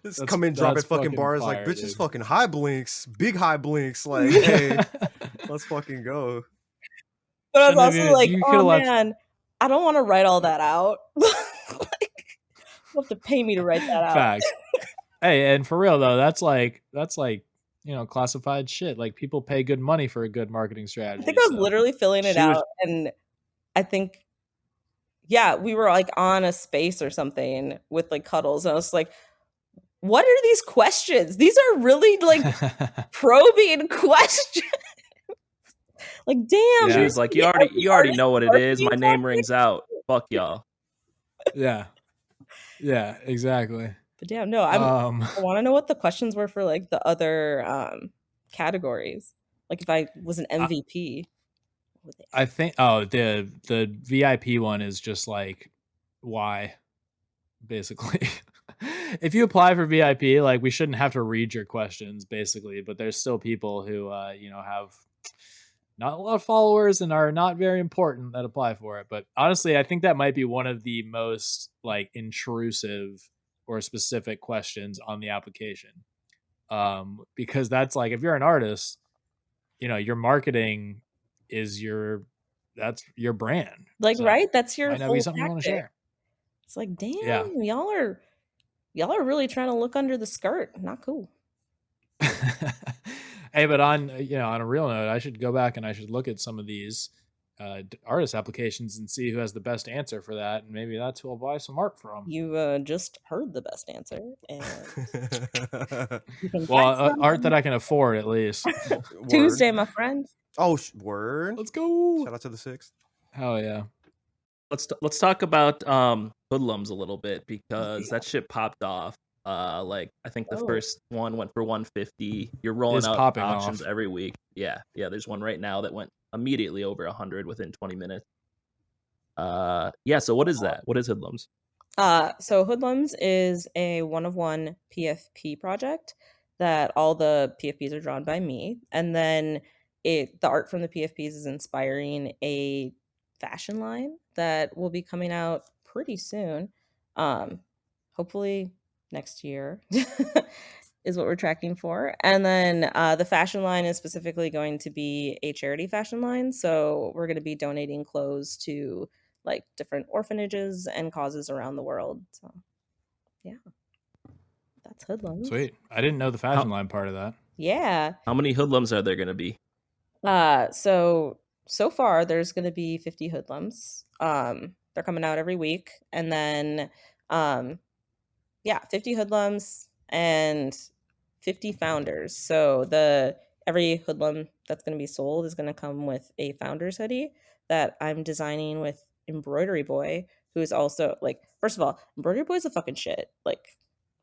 Just come in, dropping fucking bars fire, like bitches, dude. fucking high blinks, big high blinks. Like, hey, let's fucking go. But I was also like, oh man, I don't want to write all that out. You have to pay me to write that out. Facts. Hey, and for real though, that's like classified shit. Like people pay good money for a good marketing strategy. I think I was literally filling it out, and I think, yeah, we were like on a space or something with like Cuddles, and I was like, what are these questions? These are really like probing questions. Like, damn. She was like, you already know what it is. My name rings out. Fuck y'all. Yeah, exactly. But damn, no, I want to know what the questions were for like the other categories. Like if I was an MVP. I think the VIP one is just like why, basically. If you apply for VIP, like we shouldn't have to read your questions, basically. But there's still people who have not a lot of followers and are not very important that apply for it. But honestly, I think that might be one of the most like intrusive or specific questions on the application. Because that's like, if you're an artist, your marketing is that's your brand. Like, so, right? That's your might not be something you want to share. It's like, damn, y'all are really trying to look under the skirt. Not cool. Hey, but on a real note, I should go back and I should look at some of these artist applications and see who has the best answer for that, and maybe that's who I'll buy some art from. You just heard the best answer, and art that I can afford at least. Tuesday, my friend. Oh, word! Let's go! Shout out to the 6th. Hell yeah! Let's talk about hoodlums a little bit because that shit popped off. Like I think the first one went for 150. You're rolling out options every week. Yeah. There's one right now that went immediately over 100 within 20 minutes. So what is that? What is Hoodlums? So Hoodlums is a 1-of-1 PFP project that all the PFPs are drawn by me, and then the art from the PFPs is inspiring a fashion line that will be coming out pretty soon. Hopefully next year is what we're tracking for. And then the fashion line is specifically going to be a charity fashion line. So we're going to be donating clothes to like different orphanages and causes around the world. So yeah, that's Hoodlums. Sweet. I didn't know the fashion line part of that. Yeah. How many Hoodlums are there going to be? So far there's going to be 50 Hoodlums. They're coming out every week. And then 50 Hoodlums and 50 founders. So every Hoodlum that's going to be sold is going to come with a founder's hoodie. that I'm designing with Embroidery Boy, who is also like, first of all, Embroidery Boy is a fucking shit. Like,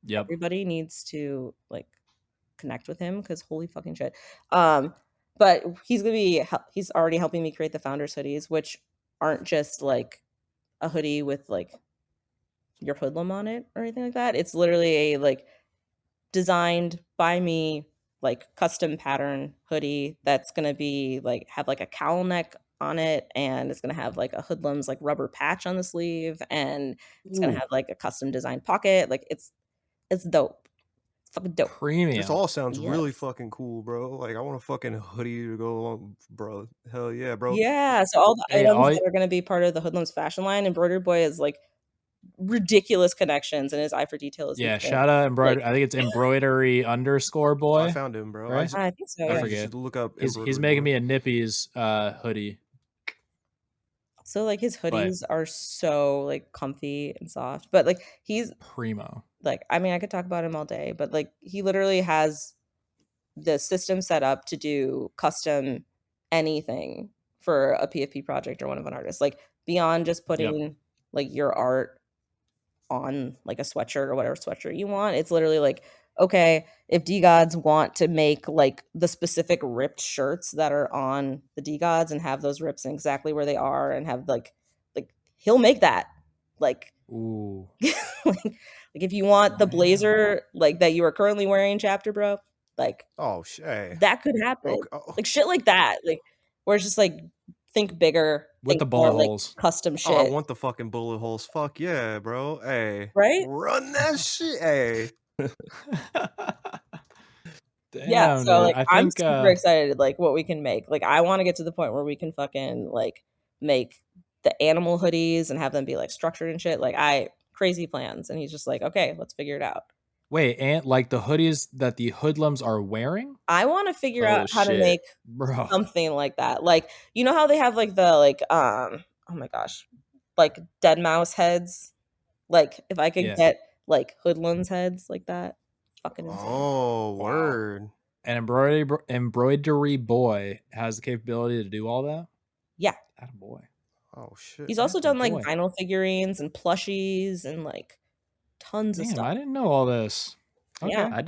Yep. everybody needs to like connect with him because holy fucking shit. But he's already helping me create the founders hoodies, which aren't just like a hoodie with like your hoodlum on it or anything like that. It's literally a like designed by me like custom pattern hoodie that's gonna be like have like a cowl neck on it, and it's gonna have like a hoodlum's like rubber patch on the sleeve, and it's gonna Ooh, have like a custom designed pocket. Like it's dope. It's fucking dope. This premium. all sounds really Yes. fucking cool, bro. Like I want a fucking hoodie to go along, bro. Hell yeah, bro. Yeah. So all the Hey, items that are gonna be part of the Hoodlums fashion line, Embroidery Boy is like ridiculous connections, and his eye for detail is yeah, insane. shout out Like, embroidery. I think it's embroidery underscore I boy, found him, bro. right? I think so. I Yeah. You forget. should look up. He's Embroidery making Boy. me a Nippies hoodie. So like his But- hoodies are so like comfy and soft, but like he's Primo. like, I mean, I could talk about him all day, but like he literally has the system set up to do custom anything for a PFP project or one of an artist. Like beyond just putting like your art on like a sweatshirt or whatever sweatshirt you want. It's literally like, okay, if DeGods want to make like the specific ripped shirts that are on the DeGods and have those rips in exactly where they are and have like he'll make that. Like Ooh. like if you want the blazer like that you are currently wearing, chapter bro, like Oh shit. that could happen. Okay. Oh, Like shit like that. Like where it's just like think bigger, With think the more bullet like holes. custom shit. I want the fucking bullet holes. Fuck yeah, bro. Hey. Right? Run that shit. Hey. Damn, Yeah, so dude. like I I'm think super excited like what we can make. Like I want to get to the point where we can fucking like make the animal hoodies and have them be like structured and shit. Like crazy plans. And he's just like, okay, let's figure it out. wait, and like the hoodies that the hoodlums are wearing? I want to figure Oh, out how to shit. make Bro. something like that. Like, you know how they have like the like oh my gosh, like dead mouse heads? Like if I could Yeah. get like hoodlums heads like that, fucking insane. Oh, Wow. word. An embroidery boy has the capability to do all that? Yeah. Attaboy. Oh shit. He's also done like Attaboy. vinyl figurines and plushies and like tons of Damn, stuff. I didn't know all this. Okay. Yeah.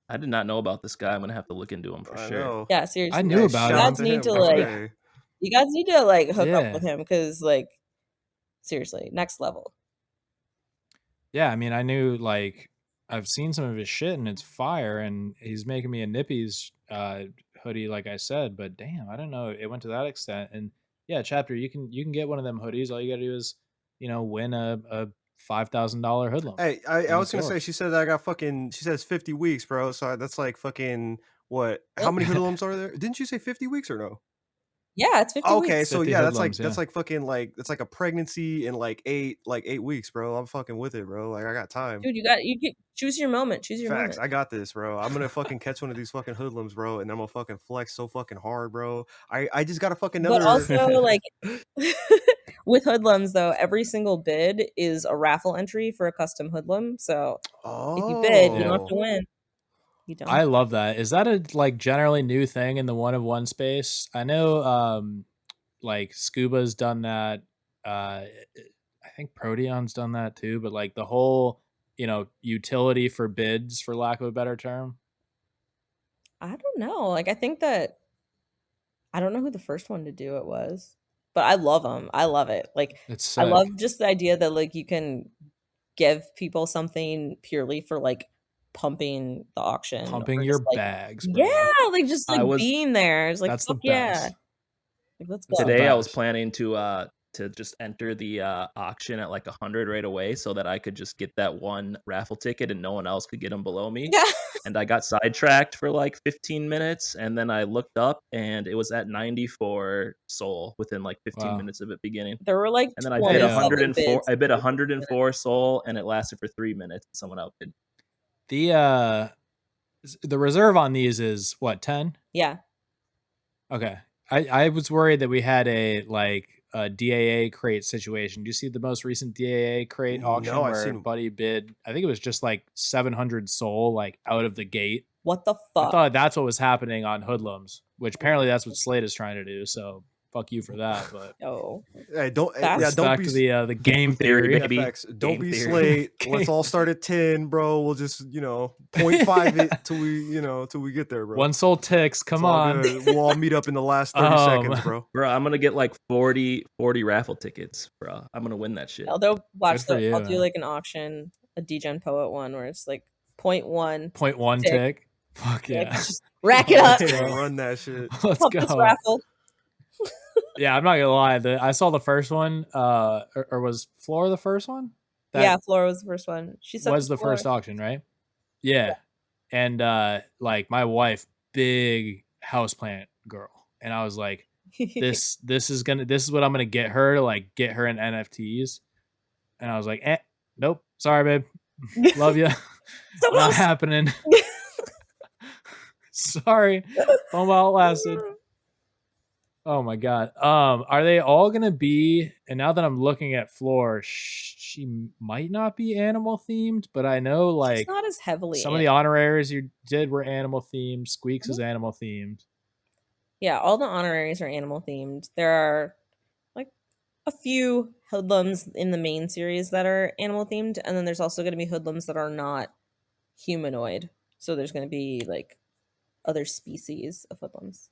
I did not know about this guy. I'm gonna have to look into him for I sure. know. Yeah, seriously. I knew about you him. guys need to bro. like Hey. you guys need to like hook Yeah. up with him because like seriously, next level. Yeah, I mean, I knew like I've seen some of his shit and it's fire, and he's making me a Nippies hoodie, like I said. But damn, I didn't know it went to that extent. And yeah, chapter, you can get one of them hoodies. All you gotta do is win a $5,000 hoodlum. Hey, I And was it's gonna say yours. she said I got fucking. She says 50 weeks, bro. So that's like fucking what? How many hoodlums are there? Didn't you say 50 weeks or no? Yeah, it's 50 Okay, weeks. so 50 yeah, hoodlums, that's like fucking like it's like a pregnancy in like 8 weeks, bro. I'm fucking with it, bro. Like I got time. Dude, you can choose your moment. Choose your Facts. moment. I got this, bro. I'm gonna fucking catch one of these fucking hoodlums, bro, and I'm gonna fucking flex so fucking hard, bro. I just got a fucking But another. also like with hoodlums though, every single bid is a raffle entry for a custom hoodlum. So if you bid, you don't have to Oh. win. You don't. I love that. Is that a like generally new thing in the one of one space? I know like Scuba's done that. I think Proteon's done that too, but like the whole, utility for bids, for lack of a better term. I don't know. Like I think that I don't know who the first one to do it was, but I love them. I love it. Like It's I sick. love just the idea that like you can give people something purely for like pumping the auction, Pumping or your just, like, bags, bro. yeah, like just like I was- being there. It's like That's the fuck yeah. best. Like let's That's go. the Today I was best. planning to just enter the auction at like 100 right away so that I could just get that one raffle ticket and no one else could get them below me. Yeah. And I got sidetracked for like 15 minutes, and then I looked up and it was at 94 soul within like 15 Wow. minutes of it beginning. There were like And then I 20 bid Damn. 104. bids. I bid 104 soul, and it lasted for 3 minutes. Someone outbid. The reserve on these is what, 10? Yeah. Okay. I was worried that we had a DAA crate situation. Do you see the most recent DAA crate auction No, I've where seen- Buddy bid? I think it was just like 700 soul, like out of the gate. What the I fuck? thought that's what was happening on Hoodlums, which apparently that's what Slate is trying to do. So fuck you for that. But Oh, Hey, don't That's- yeah, don't back be to the game theory. baby. yeah, facts. Don't Game be theory. slate. Game Let's all start at 10, bro. We'll just 0.5 it till we get there, bro. One soul ticks. Come It's all on. good. We'll all meet up in the last 30 seconds, bro. Bro, I'm gonna get like 40 raffle tickets, bro. I'm gonna win that shit. although watch Good for you, I'll do man. like an auction, a Degen Poet one where it's like 0.1. 0.1 Tick. tick. Fuck Like, yeah. just rack it up. Let's go. Run that shit. Let's Pump this go. raffle. Yeah, I'm not gonna lie. I saw the first one. Or was Flora the first one? Yeah, Flora was the first one. She Was the first auction, right? Yeah. And like my wife, big houseplant girl, and I was like, this is what I'm gonna get her to like get her in NFTs. And I was like, nope, sorry, babe, love you, not happening. Sorry, FOMO outlasted. Oh my god. Are they all gonna be? And now that I'm looking at Floor, she might not be animal themed, but I know She's like not as heavily. some of the honoraries you did were animal themed. Squeaks is animal themed. Yeah, all the honoraries are animal themed. There are like a few hoodlums in the main series that are animal themed, and then there's also going to be hoodlums that are not humanoid. So there's going to be like other species of hoodlums.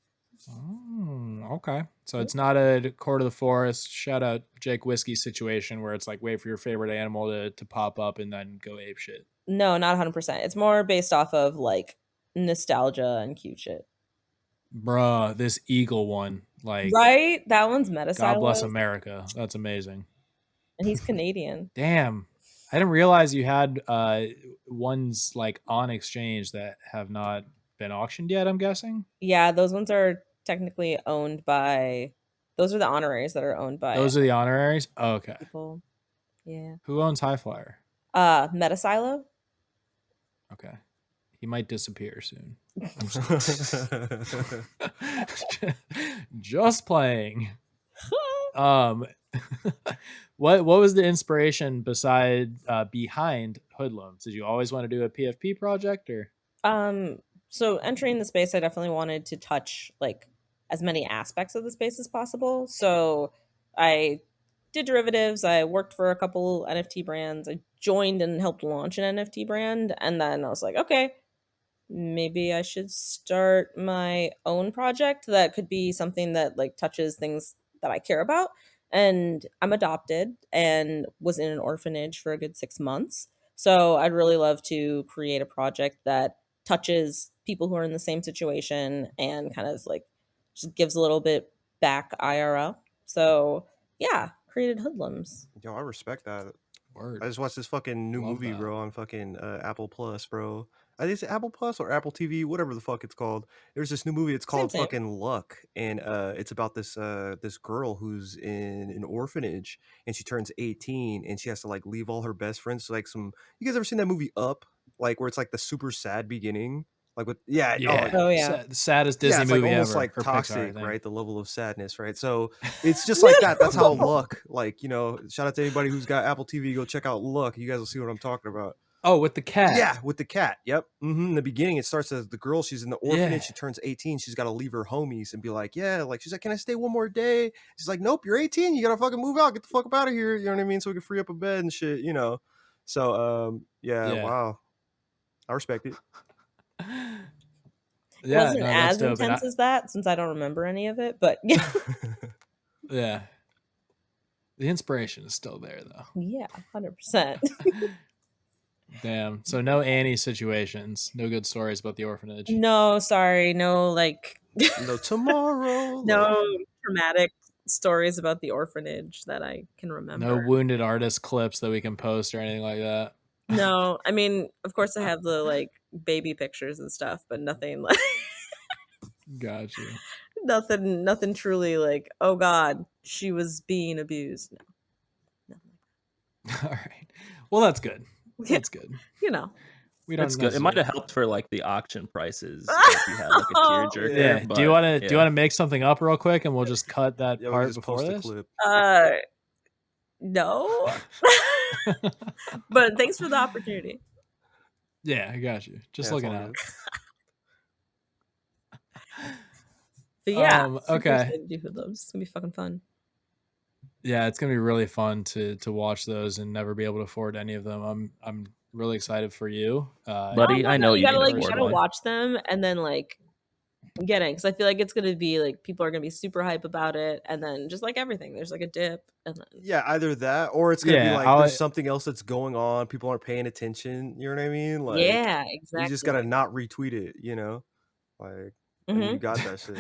Oh, okay. So it's not a Court of the Forest, shout out Jake Whiskey situation where it's like wait for your favorite animal to pop up and then go ape shit. No, not 100%. It's more based off of like nostalgia and cute shit. Bruh, this eagle one, like Right? That one's meta. God bless America. That's amazing. And he's Canadian. Damn. I didn't realize you had ones like on exchange that have not been auctioned yet, I'm guessing. Yeah, those ones are technically owned by. Those are the honoraries that are owned by. Those are the honoraries? Oh, okay. People. Yeah. Who owns High Flyer? Metasilo. Okay. He might disappear soon. Just playing. What was the inspiration behind Hoodlums? Did you always want to do a PFP project or? So entering the space, I definitely wanted to touch like as many aspects of the space as possible. So I did derivatives. I worked for a couple NFT brands. I joined and helped launch an NFT brand. And then I was like, okay, maybe I should start my own project that could be something that like touches things that I care about. And I'm adopted and was in an orphanage for a good 6 months. So I'd really love to create a project that touches people who are in the same situation and kind of like just gives a little bit back IRL. So yeah, created Hoodlums. Yo, I respect that. Word. I just watched this fucking new Love movie, that. bro, on fucking Apple Plus, bro. Is it Apple Plus or Apple TV, whatever the fuck it's called. There's this new movie. It's called Same. fucking Luck, and it's about this this girl who's in an orphanage, and she turns 18, and she has to like leave all her best friends. So, like some, you guys ever seen that movie Up? Like where it's like the super sad beginning, like with Yeah. Oh, yeah. The saddest Disney it's movie like almost ever. like or Pixar, I toxic, think. right? The level of sadness, right? So it's just like that. That's how Luck, like, shout out to anybody who's got Apple TV, go check out Luck. You guys will see what I'm talking about. Oh, with the cat. Yeah, with the cat. Yep. In the beginning, it starts as the girl. She's in the orphanage. Yeah. She turns 18. She's got to leave her homies and be like, yeah, like she's like, can I stay one more day? She's like, nope, you're 18. You gotta fucking move out. Get the fuck up out of here. You know what I mean? So we can free up a bed and shit. So Yeah. wow, I respect it. Yeah, Wasn't no, as that's dope. intense as that since I don't remember any of it, but yeah. Yeah. The inspiration is still there though. Yeah, 100%. Damn. So no Annie situations. No good stories about the orphanage. No, sorry, no like No tomorrow. no traumatic stories about the orphanage that I can remember. No wounded artist clips that we can post or anything like that. No, I mean, of course I have the like baby pictures and stuff, but nothing like Gotcha. nothing truly like, oh god, she was being abused. No. All right. Well, that's good. Yeah. That's good. You know. We don't. It's good. It might have helped for like the auction prices if you had like a tearjerker. Yeah. but, Do you want to yeah. do you want to make something up real quick and we'll just cut that Yeah, we part just before post a this? clip. No. But thanks for the opportunity. Yeah, I got you. Just Yeah, it's looking all out. good. But yeah, super Okay. excited to do hoodlums. It's gonna be fucking fun. Yeah, it's gonna be really fun to watch those and never be able to afford any of them. I'm really excited for you, Buddy, I know you you gotta can afford you gotta one. watch them and then like get in, because I feel like it's gonna be like people are gonna be super hype about it, and then just like everything, there's like a dip, and then Yeah, either that or it's gonna be Yeah, like I'll- there's something else that's going on. People aren't paying attention. You know what I mean? Like, yeah, exactly. you just gotta not retweet it. You know, like, and you got that shit.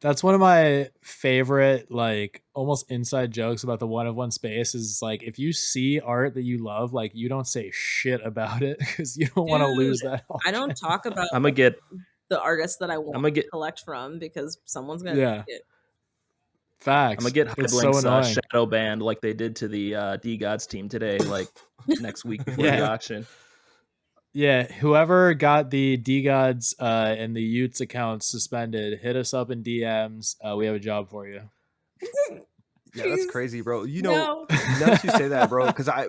That's one of my favorite, like, almost inside jokes about the one of one space is like, if you see art that you love, like, you don't say shit about it because you don't want to lose that. I don't talk about I'm gonna get the artists that I want gonna get- to collect from because someone's gonna Yeah. take it. Facts. I'm gonna get It's so Hyblink's annoying. shadow banned like they did to the DeGods team today, like next week before the Yeah. auction. Yeah, whoever got the DeGods and the Utes accounts suspended, hit us up in DMs. We have a job for you. Yeah, that's crazy, bro. You know, No. nuts you say that, bro, because I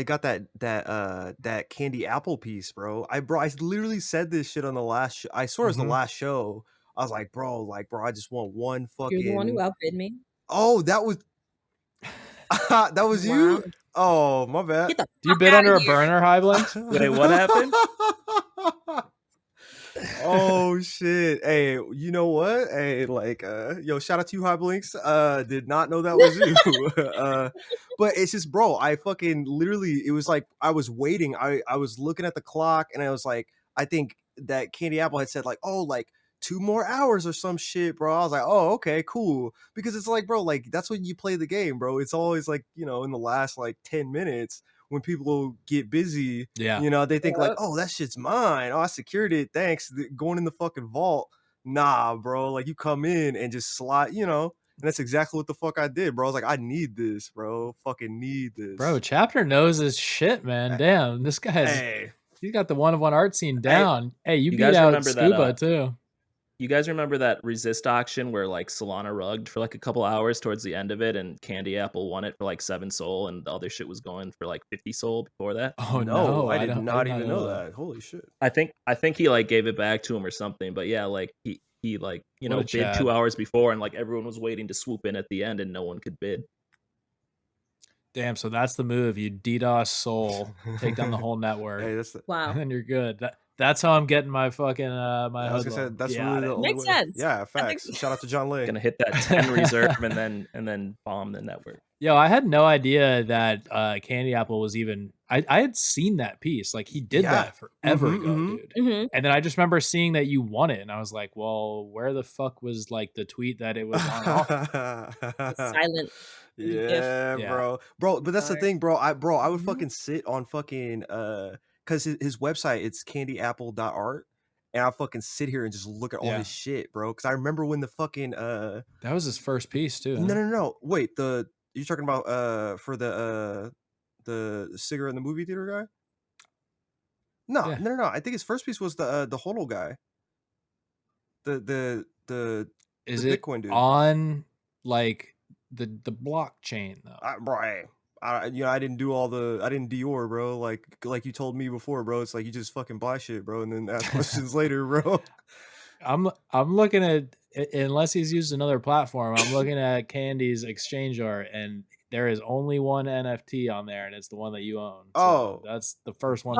got that candy apple piece, bro. I literally said this shit on the last. I swear it was the last show. I was like, bro, I just want one fucking. You're the one who outbid me. Oh, that was that was you. Oh, my bad. Get the Do you fuck bid outta under a here. burner, Hyblink's? Wait, what happened? Oh shit. Hey, you know what? Hey, like yo, shout out to you, Hyblink's. Did not know that was you. But it's just, bro, I fucking literally, it was like I was waiting. I was looking at the clock and I was like, I think that Candy Apple had said like, oh, like 2 more hours or some shit, bro. I was like, oh, okay, cool. Because it's like, bro, like that's when you play the game, bro. It's always like, you know, in the last like 10 minutes when people get busy, Yeah. you know, they think like, oh, that shit's mine. Oh, I secured it. Thanks. Going in the fucking vault. Nah, bro. Like you come in and just slide, you know, and that's exactly what the fuck I did, bro. I was like, I need this, bro. Fucking need this. Bro, Chapter knows his shit, man. Damn, this guy's he's got the one of one art scene down. Hey, you beat guys out remember that, Scuba too. You guys remember that resist auction where like Solana rugged for like a couple hours towards the end of it, and Candy Apple won it for like 7 SOL, and the other shit was going for like 50 SOL before that? Oh no, I did did not even know that. Holy shit. I think he like gave it back to him or something, but yeah, like he like, you know, bid 2 hours before, and like everyone was waiting to swoop in at the end and no one could bid. Damn, so that's the move. You DDoS Soul, take down the whole network. Hey, that's wow. And then you're good. That's how I'm getting my fucking my I was gonna say that's really the only Makes way. sense. Yeah, facts. Shout out to John Lay. Gonna hit that 10 reserve and then bomb the network. Yo, I had no idea that Candy Apple was even. I had seen that piece. Like he did that forever ago, dude. Mm-hmm. And then I just remember seeing that you won it, and I was like, well, where the fuck was like the tweet that it was on? Silent. Yeah, bro. But that's the thing, bro. I would fucking sit on fucking because his website, it's candyapple.art, and I fucking sit here and just look at all his shit, bro. Because I remember when the fucking that was his first piece too. No. Wait, you're talking about for the cigarette in the movie theater guy? No. I think his first piece was the Hodl guy. The Is the it Bitcoin dude on like the blockchain though? I didn't do I didn't Dior, bro. Like you told me before, bro. It's like you just fucking buy shit, bro, and then ask questions later, bro. I'm looking at, unless he's used another platform, I'm looking at Candy's exchange art, and there is only one NFT on there, and it's the one that you own. So that's the first one.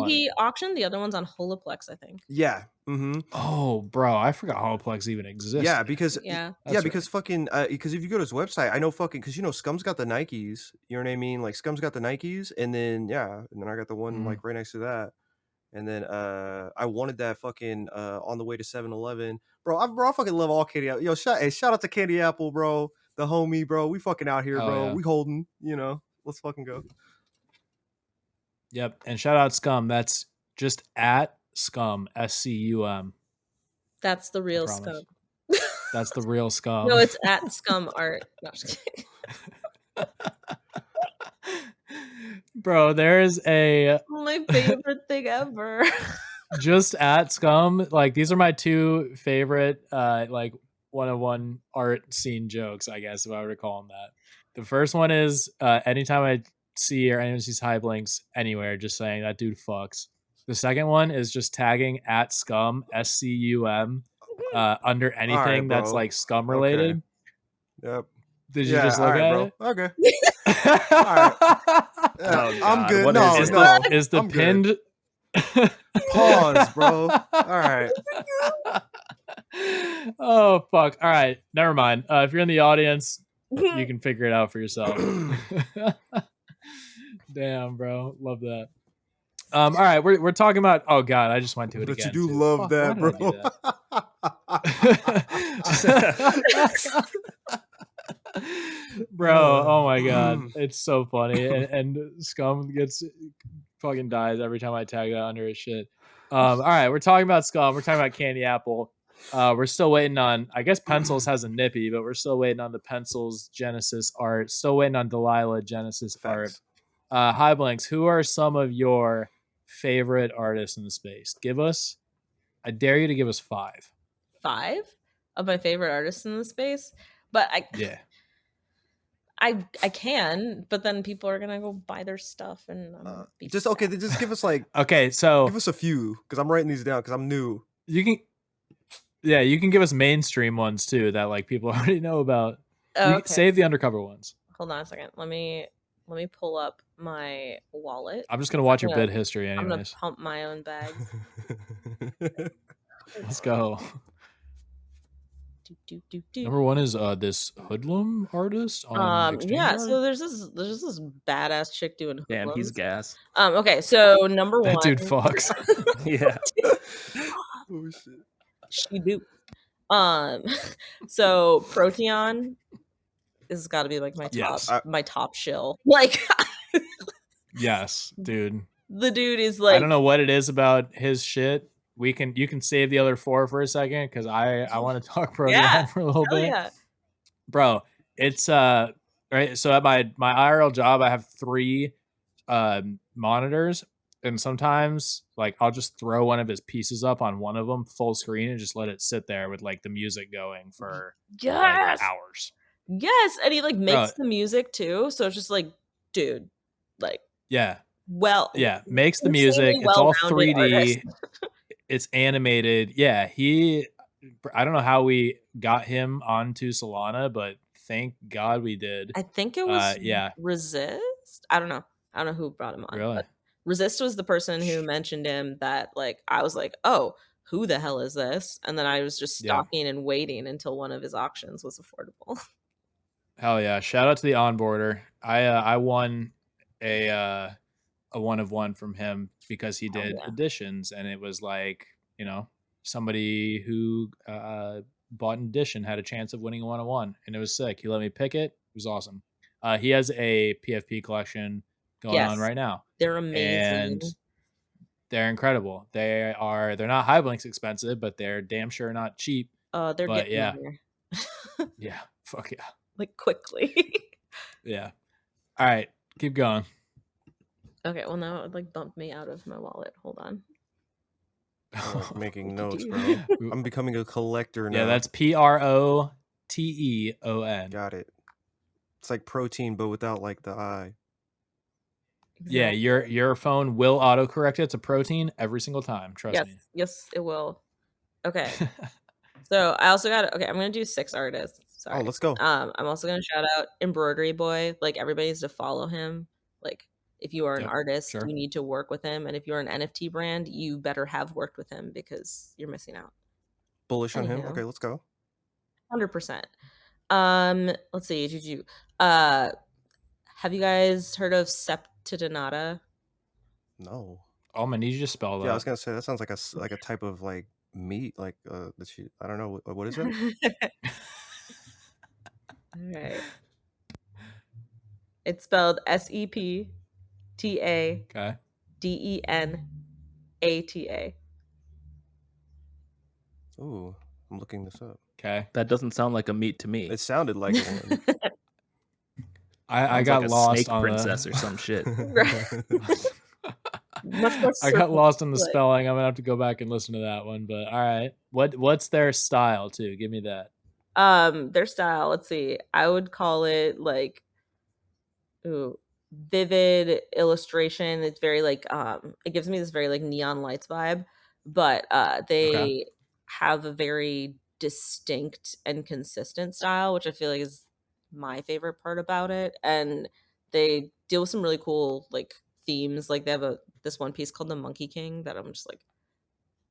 He auctioned the other ones on Holoplex, I think. Yeah. Mm-hmm. Oh, bro, I forgot Holoplex even exists. Yeah, because because fucking because if you go to his website, I know fucking because you know Scum's got the Nikes. You know what I mean? Like Scum's got the Nikes, and then I got the one like right next to that. And then I wanted that fucking on the way to 7-Eleven. Bro, I fucking love all Candy Apple. Yo, shout out to Candy Apple, bro. The homie, bro. We fucking out here, bro. We holding, you know. Let's fucking go. Yep. And shout out Scum. That's just at Scum, SCUM. That's the real Scum. That's the real Scum. No, it's at Scum Art. No, just kidding. Bro, there's my favorite thing ever. Just at Scum. Like these are my two favorite like one-on-one art scene jokes, I guess, if I were to call them that. The first one is anytime I see or anyone sees Hyblink's anywhere, just saying that dude fucks. The second one is just tagging at Scum, SCUM, under anything that's bro. like scum Okay. related? Yep. Did you just look at bro. it? Okay. Alright. Oh, I'm God, good. what No, is it? no. Is the I'm good. pinned Pause, bro. All right. Oh fuck. All right. Never mind. If you're in the audience, you can figure it out for yourself. Damn, bro. Love that. All right, we're talking about. Oh god, I just went to it But again. you do too. love Fuck, that, why bro. did I do that? Bro, oh my god, it's so funny, and Scum gets fucking dies every time I tag that under his shit. All right, we're talking about Scum. We're talking about Candy Apple. We're still waiting on. I guess Pencils has a Nippy, but we're still waiting on the Pencils Genesis art. Still waiting on Delilah Genesis art. Hi Blanks, who are some of your favorite artists in the space? Give us. I dare you to give us 5. 5 of my favorite artists in the space, but I can, but then people are gonna go buy their stuff and just okay. Then just give us like okay. So give us a few because I'm writing these down because I'm new. You can, yeah, you can give us mainstream ones too that like people already know about. Okay. Save the undercover ones. Hold on a second. Let me pull up my wallet. I'm just gonna watch your bid history anyways. I'm gonna pump my own bags. Let's go. Number 1 is this hoodlum artist on Exchange Art? So there's this badass chick doing hoodlums. Damn, he's gas. Okay, so number 1. That dude fucks. Yeah. Oh shit. She do. So Proteon has got to be like my top my top shill. Like yes, dude. The dude is like, I don't know what it is about his shit. You can save the other 4 for a second because I want to talk Proteon for a little bit. Yeah. Bro, it's right. So at my IRL job, I have 3 monitors, and sometimes like I'll just throw one of his pieces up on one of them full screen and just let it sit there with like the music going for like, hours. Yes, and he like makes the music too, so it's just like, dude, like makes the music. It's all 3D. It's animated. Yeah, I don't know how we got him onto Solana, but thank God we did. I think it was Resist. I don't know who brought him on. Really? But Resist was the person who mentioned him that like I was like, oh, who the hell is this? And then I was just stalking and waiting until one of his auctions was affordable. Hell yeah. Shout out to the onboarder. I won a 1 of 1 from him because he did editions, and it was like, somebody who bought an edition had a chance of winning a 1 of 1, and it was sick. He let me pick it. It was awesome. He has a PFP collection going on right now. They're amazing. And they're incredible. They're not High Blinks expensive, but they're damn sure not cheap. They're getting there. Yeah. Fuck yeah. Like quickly. Yeah. All right. Keep going. Okay, well now it like bumped me out of my wallet. Hold on. I'm making notes, bro. I'm becoming a collector now. Yeah, that's Proteon. Got it. It's like protein, but without like the I. Exactly. Yeah, your phone will autocorrect it to protein every single time. Trust me. Yes, it will. Okay. So I also got I'm gonna do 6 artists. Sorry. Oh, let's go. I'm also gonna shout out Embroidery Boy. Like everybody needs to follow him. Like if you are an artist, you need to work with him, and if you're an NFT brand, you better have worked with him because you're missing out. Bullish on him. Okay, let's go. 100%. Let's see. Have you guys heard of Septidonata? No. Oh man, you just spell that. Yeah, I was gonna say that sounds like a type of like meat, like that you. I don't know what is it. All right. It's spelled SEPTADENATA. Ooh, I'm looking this up. Okay. That doesn't sound like a meat to me. It sounded like one. I got like a lost snake on princess or some shit. I got lost in the spelling. I'm gonna have to go back and listen to that one. But all right, what's their style too? Give me that. Their style. Let's see. I would call it like, vivid illustration. It's very like it gives me this very like neon lights vibe. But they have a very distinct and consistent style, which I feel like is my favorite part about it. And they deal with some really cool like themes. Like they have this one piece called the Monkey King that I'm just like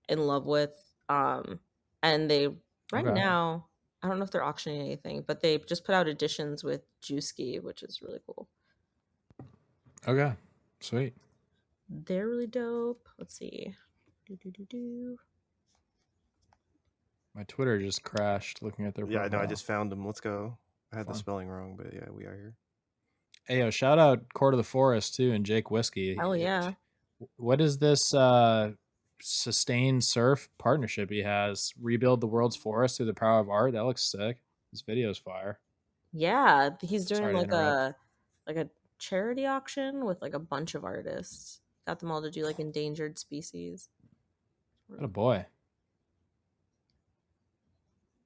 in love with. And they right Okay. now, I don't know if they're auctioning anything, but they just put out editions with Juicy, which is really cool. Okay. Sweet. They're really dope. Let's see. My Twitter just crashed looking at their Yeah, I know. profile. I just found them. Let's go. I had the Fun. spelling wrong, but yeah, we are here. Hey, yo, shout out Court of the Forest too and Jake Whiskey. Hell yeah. What is this sustained surf partnership he has? Rebuild the world's forest through the power of art. That looks sick. This video's fire. Yeah, he's doing Sorry to like interrupt. a charity auction with like a bunch of artists. Got them all to do like endangered species. What a boy.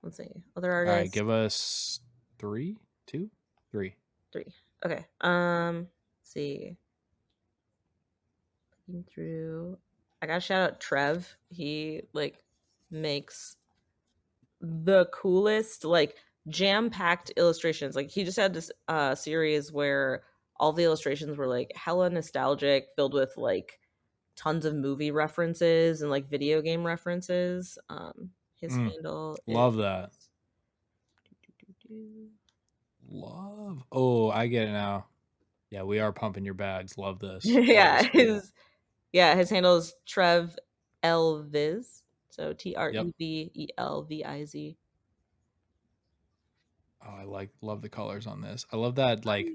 Let's see. Other All artists. right, give us 3, 2, 3. 3. Okay. Let's see. Looking through. I gotta shout out Trev. He like makes the coolest, like jam-packed illustrations. Like he just had this series where all the illustrations were like hella nostalgic, filled with like tons of movie references and like video game references. His handle Love is that. Love. Oh, I get it now. Yeah, we are pumping your bags. Love this. yeah, Love this. his handle is Trev Elviz. So TREVELVIZ. Oh, love the colors on this. I love that like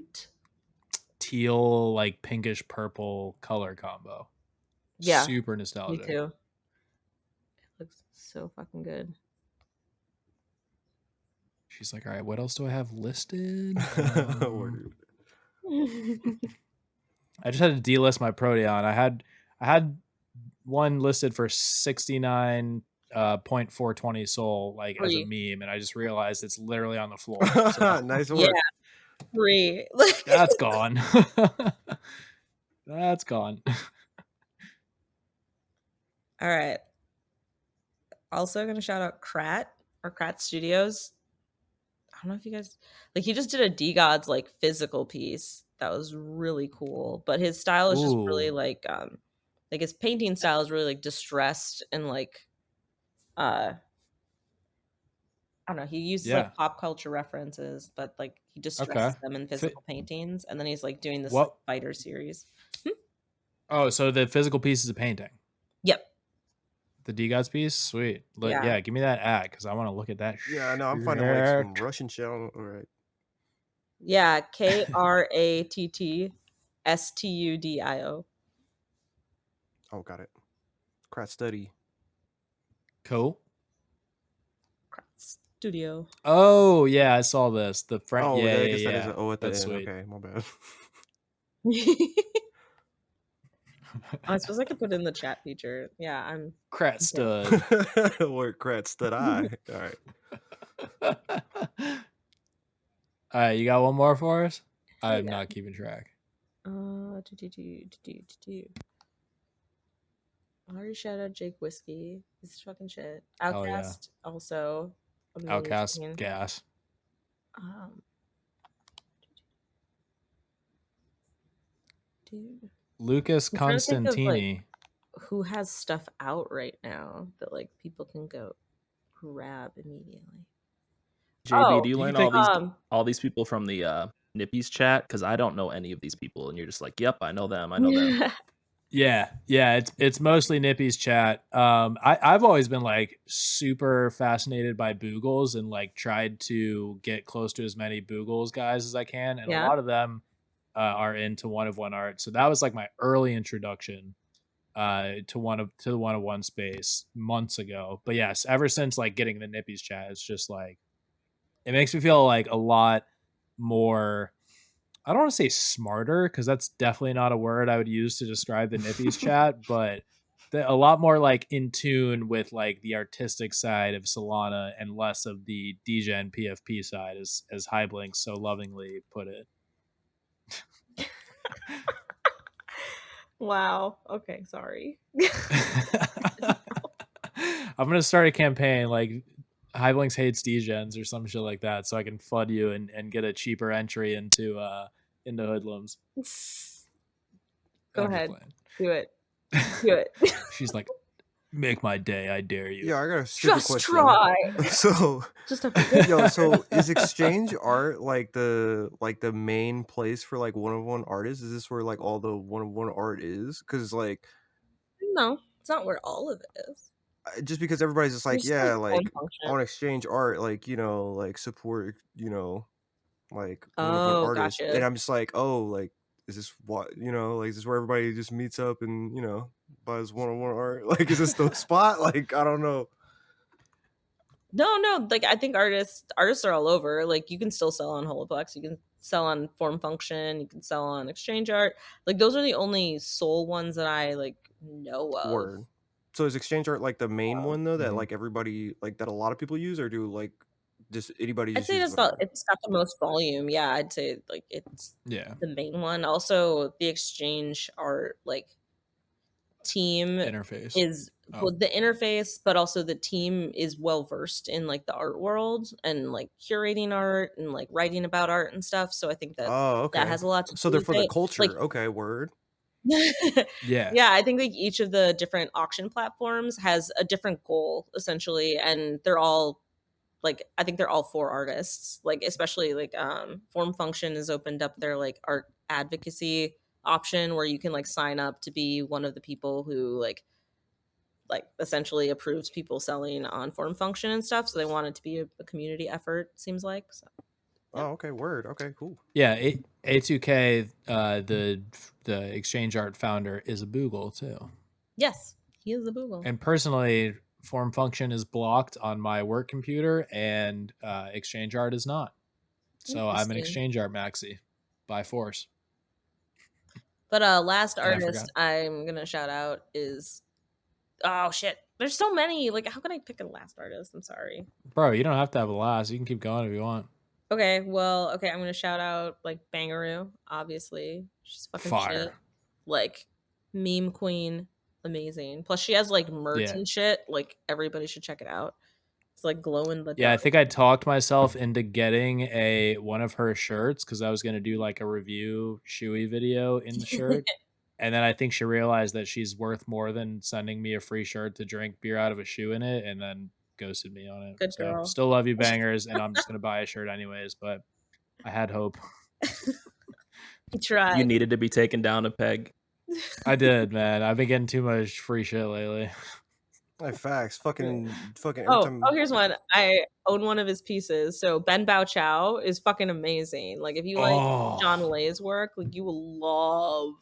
teal, like pinkish purple color combo. Yeah, Super nostalgic. me too. It looks so fucking good. She's like, all right, what else do I have listed? Word. I just had to delist my Proteon. I had one listed for 69.420 Sol, like as a meme, and I just realized it's literally on the floor. So. Nice work. Yeah, 3. That's gone. That's gone. All right. Also gonna shout out Krat or Krat Studios. I don't know if you guys like. He just did a DeGod's like physical piece that was really cool, but his style is just really like his painting style is really like distressed and like I don't know. He uses like pop culture references, but like he distresses them in physical paintings, and then he's like doing this like, fighter series. Oh, so the physical piece is a painting. Yep. The DeGod's piece, sweet. Yeah, give me that ad because I want to look at that. Yeah, no, I'm finding like some Russian shit. All right. Yeah, KRATTSTUDIO. Oh, got it. Krat Study. Cool. Krat Studio. Oh yeah, I saw this. The front. Oh, yeah, I guess that is an O at the That's end. sweet. Okay, my bad. I suppose I could put in the chat feature. Yeah, I'm Krat Stud. Word Krat Stud Eye. All right. All right, you got one more for us? I'm not keeping track. I already shout out Jake Whiskey. This is fucking shit. Outcast also. Amazing. Outcast gas. Dude. Lucas Constantini. Like, who has stuff out right now that like people can go grab immediately? JB, do you learn all these people from the Nippies chat? Because I don't know any of these people, and you're just like, "Yep, I know them. I know them." Yeah, it's mostly Nippy's chat. I've always been like super fascinated by Boogles and like tried to get close to as many Boogles guys as I can, and a lot of them are into one of one art. So that was like my early introduction to the 101 space months ago. But yes, ever since like getting the Nippy's chat, it's just like it makes me feel like a lot more. I don't want to say smarter because that's definitely not a word I would use to describe the Nippies chat, but a lot more like in tune with like the artistic side of Solana and less of the degen PFP side, as Hyblink so lovingly put it. Wow. Okay, sorry. I'm gonna start a campaign like Hyblinks hates degens or some shit like that, so I can flood you and get a cheaper entry into hoodlums. Go I'm just ahead. playing. Do it. Do it. She's like, make my day, I dare you. Yeah, I got a stupid Just question. try. So, Just a yo, so is exchange art like the main place for like one-of-one artists? Is this where like all the one-of-one art is? Because like No, it's not where all of it is. just because everybody's just like, There's still yeah, form like function. on exchange art, like like support, like one-of-one Oh, artists, gotcha. and I'm just like, oh, like is this what like is this where everybody just meets up and buys one-on-one art? Like, is this the spot? Like, I don't know. No, like I think artists are all over. Like you can still sell on Holoplex, you can sell on Form Function, you can sell on Exchange Art. Like those are the only sole ones that I like know of. Word. So is exchange art like the main one though that Mhm. like everybody like that a lot of people use, or do like just anybody I'd just say uses whatever? it's got the most volume. Yeah, I'd say like it's Yeah. the main one. Also, the Exchange Art like team Interface. is Oh. the interface, but also the team is well versed in like the art world and like curating art and like writing about art and stuff. So I think that Oh, okay. that has a lot to So do they're with for the it. culture. Like, Okay, word. Yeah. yeah, I think like each of the different auction platforms has a different goal essentially, and they're all like I think they're all for artists. Like especially like Form Function has opened up their like art advocacy option where you can like sign up to be one of the people who like essentially approves people selling on Form Function and stuff. So they want it to be a community effort, seems like. So Oh, okay, word. Okay, cool. Yeah, A2K, the exchange art founder is a Boogle too. yes, he is a Google. And personally, Form Function is blocked on my work computer, and exchange art is not. So I'm an Interesting. exchange art maxi by force. But last And I artist forgot. I'm gonna shout out is oh shit. There's so many. Like, how can I pick a last artist? I'm sorry. Bro, you don't have to have a last. You can keep going if you want. Okay, well, okay, I'm gonna shout out like Bangaroo, obviously. She's fucking Fire. shit. Like meme queen, amazing. Plus she has like merch Yeah. and shit. Like everybody should check it out. It's like glow in the Yeah, I dark. think I talked myself into getting one of her shirts because I was gonna do like a review shoey video in the shirt. And then I think she realized that she's worth more than sending me a free shirt to drink beer out of a shoe in it, and then ghosted me on it. Good So girl. still love you, bangers, and I'm just gonna buy a shirt anyways. But I had hope. He tried. You needed to be taken down a peg. I did, man. I've been getting too much free shit lately. Like facts. Fucking every Oh, time. here's one. I own one of his pieces. So Ben Bao Chow is fucking amazing. Like if you like John Lay's work, like you will love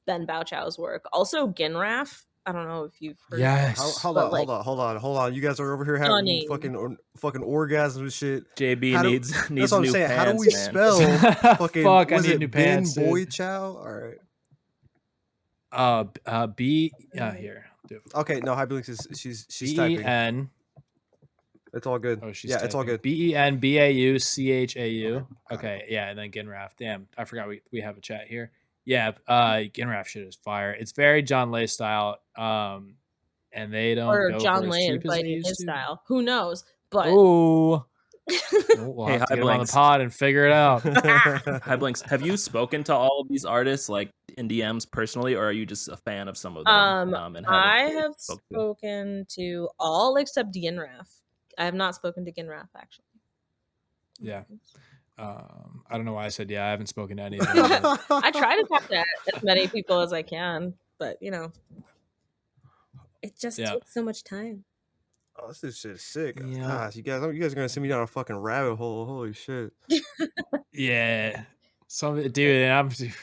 Ben Bao Chow's work. Also Ginraf. I don't know if you've heard Yes. Hold but, on, like, hold on. You guys are over here having stunning. fucking orgasms and shit. JB How do- needs That's what I'm new saying. pants, How do we man. spell fucking? Fuck, I was need it new Ben pants, dude. Boy Chow? All right. B. Here. Okay, no, Hyblinks is she's typing. BEN. It's all good. Oh, she's yeah, typing. it's all good. BENBAUCHAU. Okay, yeah, and then Ginraf. Damn, I forgot we have a chat here. Yeah, Ginraf shit is fire. It's very John Lay style. And they don't or go John for as Lay cheap as they inviting used his to. style. Who knows? But Oh, we'll Hey, have to get him on the Hyblinks. pod and figure it out. Hyblinks, have you spoken to all of these artists like in DMs personally, or are you just a fan of some of them? And I haven't have spoken to? spoken to all except Ginraf. I have not spoken to Ginraf actually. Yeah. I don't know why I said yeah. I haven't spoken to any of them. But I try to talk to as many people as I can, but you know, it just takes so much time. Oh, this shit is sick. Yeah. Gosh, you guys are gonna send me down a fucking rabbit hole. Holy shit. Yeah. Dude,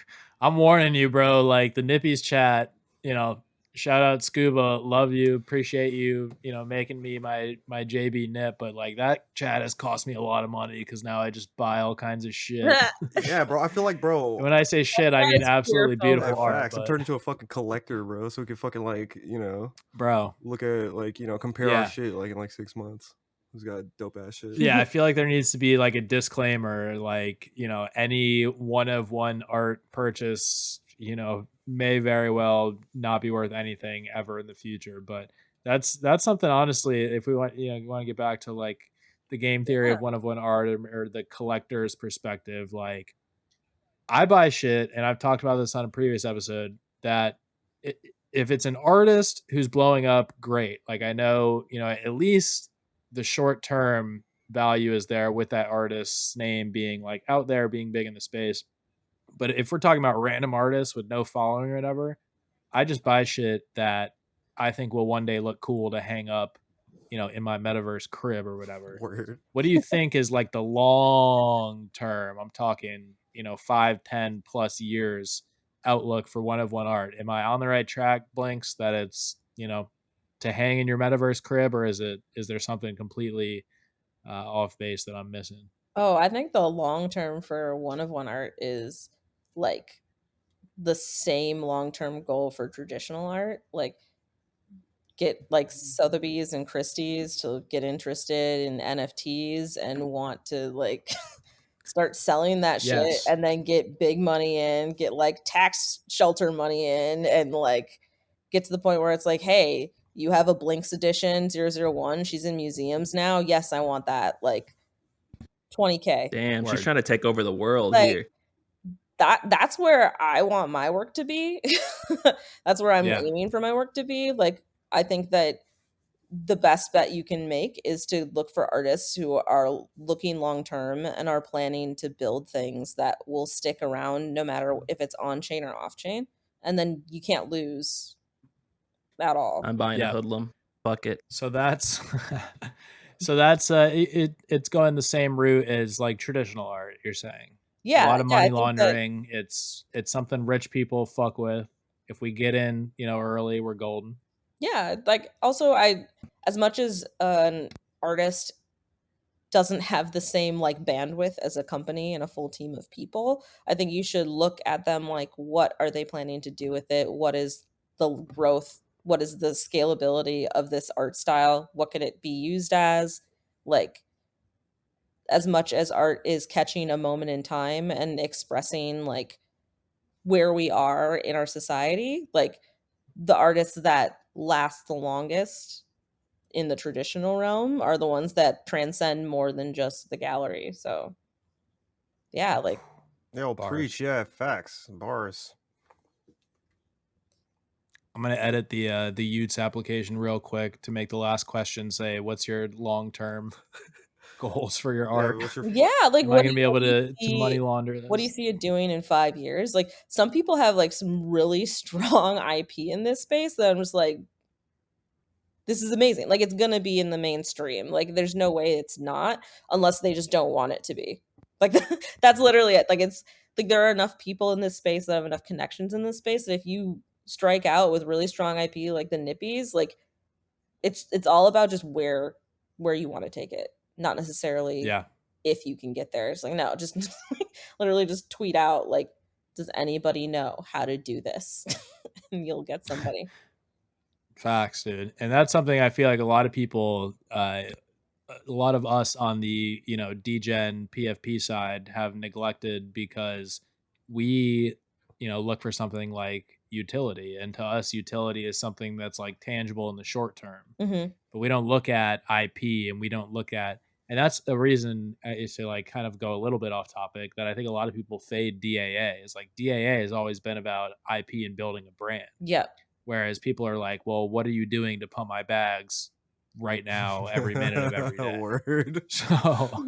I'm warning you, bro. Like the Nippies chat, shout out Scuba, love you, appreciate you, making me my JB Nip, but like that chat has cost me a lot of money because now I just buy all kinds of shit. Yeah, bro. I feel like, bro. When I say shit, I mean absolutely beautiful art. Facts. I'm turning into a fucking collector, bro. So we can fucking bro, look at compare our shit like in like 6 months. Who's got dope ass shit? Yeah, I feel like there needs to be like a disclaimer, like any one-of-one art purchase, may very well not be worth anything ever in the future. But that's something, honestly, if we want to get back to like the game theory of one of one art, or the collector's perspective, like I buy shit, and I've talked about this on a previous episode, that if it's an artist who's blowing up, great. Like I know, at least the short term value is there with that artist's name being like out there, being big in the space. But if we're talking about random artists with no following or whatever, I just buy shit that I think will one day look cool to hang up, in my metaverse crib or whatever. Word. What do you think is like the long term? I'm talking, 5, 10 plus years outlook for one of one art. Am I on the right track, Blinks, that it's, to hang in your metaverse crib, or is there something completely off base that I'm missing? Oh, I think the long term for one of one art is like the same long term goal for traditional art. Like get like Sotheby's and Christie's to get interested in NFTs and want to like start selling that shit, Yes. and then get big money in, get like tax shelter money in, and like get to the point where it's like, hey, you have a Blinks edition 001, she's in museums now. Yes, I want that. Like 20K. Damn, she's Word. trying to take over the world Like here. that's where I want my work to be. That's where I'm Yeah. aiming for my work to be. Like I think that the best bet you can make is to look for artists who are looking long term and are planning to build things that will stick around no matter if it's on chain or off chain. And then you can't lose at all. I'm buying a Yeah. hoodlum. Fuck it. So that's it's going the same route as like traditional art, you're saying. Yeah, A lot of yeah, I money think that laundering. It's something rich people fuck with. If we get in, early, we're golden. yeah, like also I as much as an artist doesn't have the same like bandwidth as a company and a full team of people, I think you should look at them like what are they planning to do with it? What is the growth? What is the scalability of this art style? What could it be used as? Like as much as art is catching a moment in time and expressing like where we are in our society, like the artists that last the longest in the traditional realm are the ones that transcend more than just the gallery. So yeah, like Yo, Bars. preach, yeah, facts, bars. I'm gonna edit the Utes application real quick to make the last question say, "What's your long term goals for your Yeah, art? what's your yeah, like Am I gonna be able to money see, launder what do you this?" see it doing in 5 years? Like some people have like some really strong IP in this space that I'm just like, this is amazing. Like it's gonna be in the mainstream. Like there's no way it's not, unless they just don't want it to be. Like that's literally it. Like it's like there are enough people in this space that have enough connections in this space that if you strike out with really strong IP like the Nippies, like it's all about just where you want to take it, not necessarily Yeah. if you can get there. It's like no, just literally just tweet out like, does anybody know how to do this? And you'll get somebody. Facts, dude. And that's something I feel like a lot of people, a lot of us on the, degen PFP side have neglected, because we, look for something like utility. And to us, utility is something that's like tangible in the short term. Hmm. But we don't look at IP, and we don't look at, and that's the reason, is to like kind of go a little bit off topic, that I think a lot of people fade DAA. Is like DAA has always been about IP and building a brand. Yep. Whereas people are like, well, what are you doing to pump my bags right now, every minute of every day? Word. So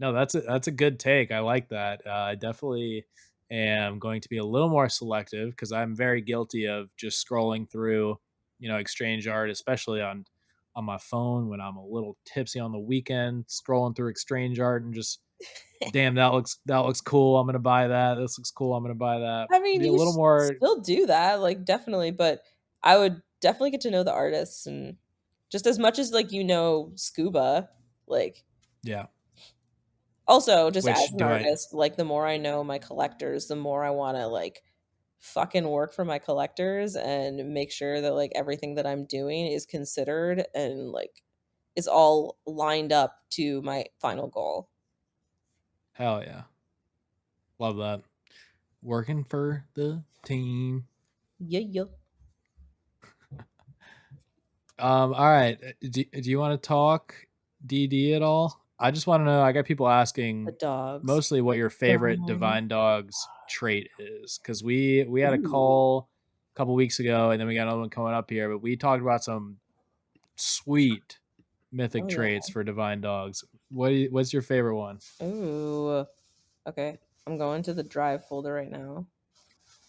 no, that's a good take. I like that. I definitely am going to be a little more selective, because I'm very guilty of just scrolling through, exchange art, especially on my phone when I'm a little tipsy on the weekend, scrolling through exchange art and just, damn, that looks cool. I'm gonna buy that. This looks cool. I'm gonna buy that. I mean, Be a you little more, still do that, like definitely, but I would definitely get to know the artists and just as much as like scuba, like yeah. also just as Which an do I? artist, like the more I know my collectors, the more I want to like fucking work for my collectors and make sure that like everything that I'm doing is considered and like is all lined up to my final goal. Hell yeah. Love that. working for the team. Yeah. All right. Do you want to talk DD at all? I just want to know. I got people asking The dogs. mostly what your favorite Divine Dogs trait is, because we had a call a couple weeks ago, and then we got another one coming up here. But we talked about some sweet mythic traits for Divine Dogs. What's your favorite one? Ooh. Okay. I'm going to the drive folder right now.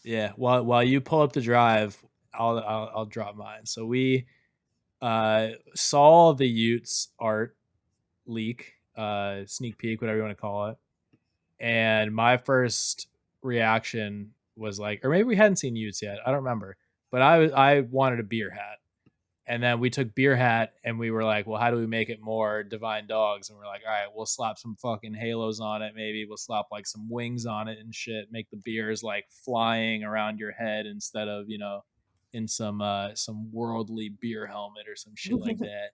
Yeah. While you pull up the drive, I'll drop mine. So we saw the Utes art leak, sneak peek, whatever you want to call it. And my first reaction was like, or maybe we hadn't seen Utes yet. I don't remember. But I wanted a beer hat. And then we took beer hat and we were like, well, how do we make it more Divine Dogs? And we're like, all right, we'll slap some fucking halos on it. Maybe we'll slap like some wings on it and shit. Make the beers like flying around your head instead of, in some worldly beer helmet or some shit like that.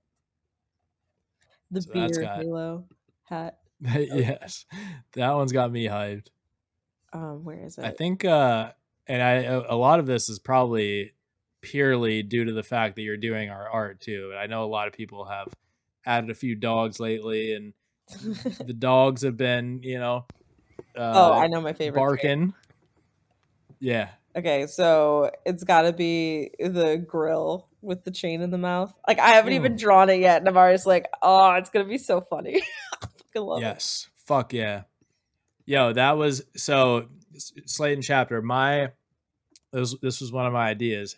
The So that's beer got halo hat. yes, that one's got me hyped. Where is it? I think, and a lot of this is probably purely due to the fact that you're doing our art too. And I know a lot of people have added a few dogs lately, and the dogs have been, I know my favorite barking. Yeah. Okay, so it's got to be the grill with the chain in the mouth. Like, I haven't even drawn it yet, and I'm always like, oh, it's gonna be so funny. I fucking love it. Yes. Fuck yeah. Yo, that was so Slate and Chapter. This was one of my ideas,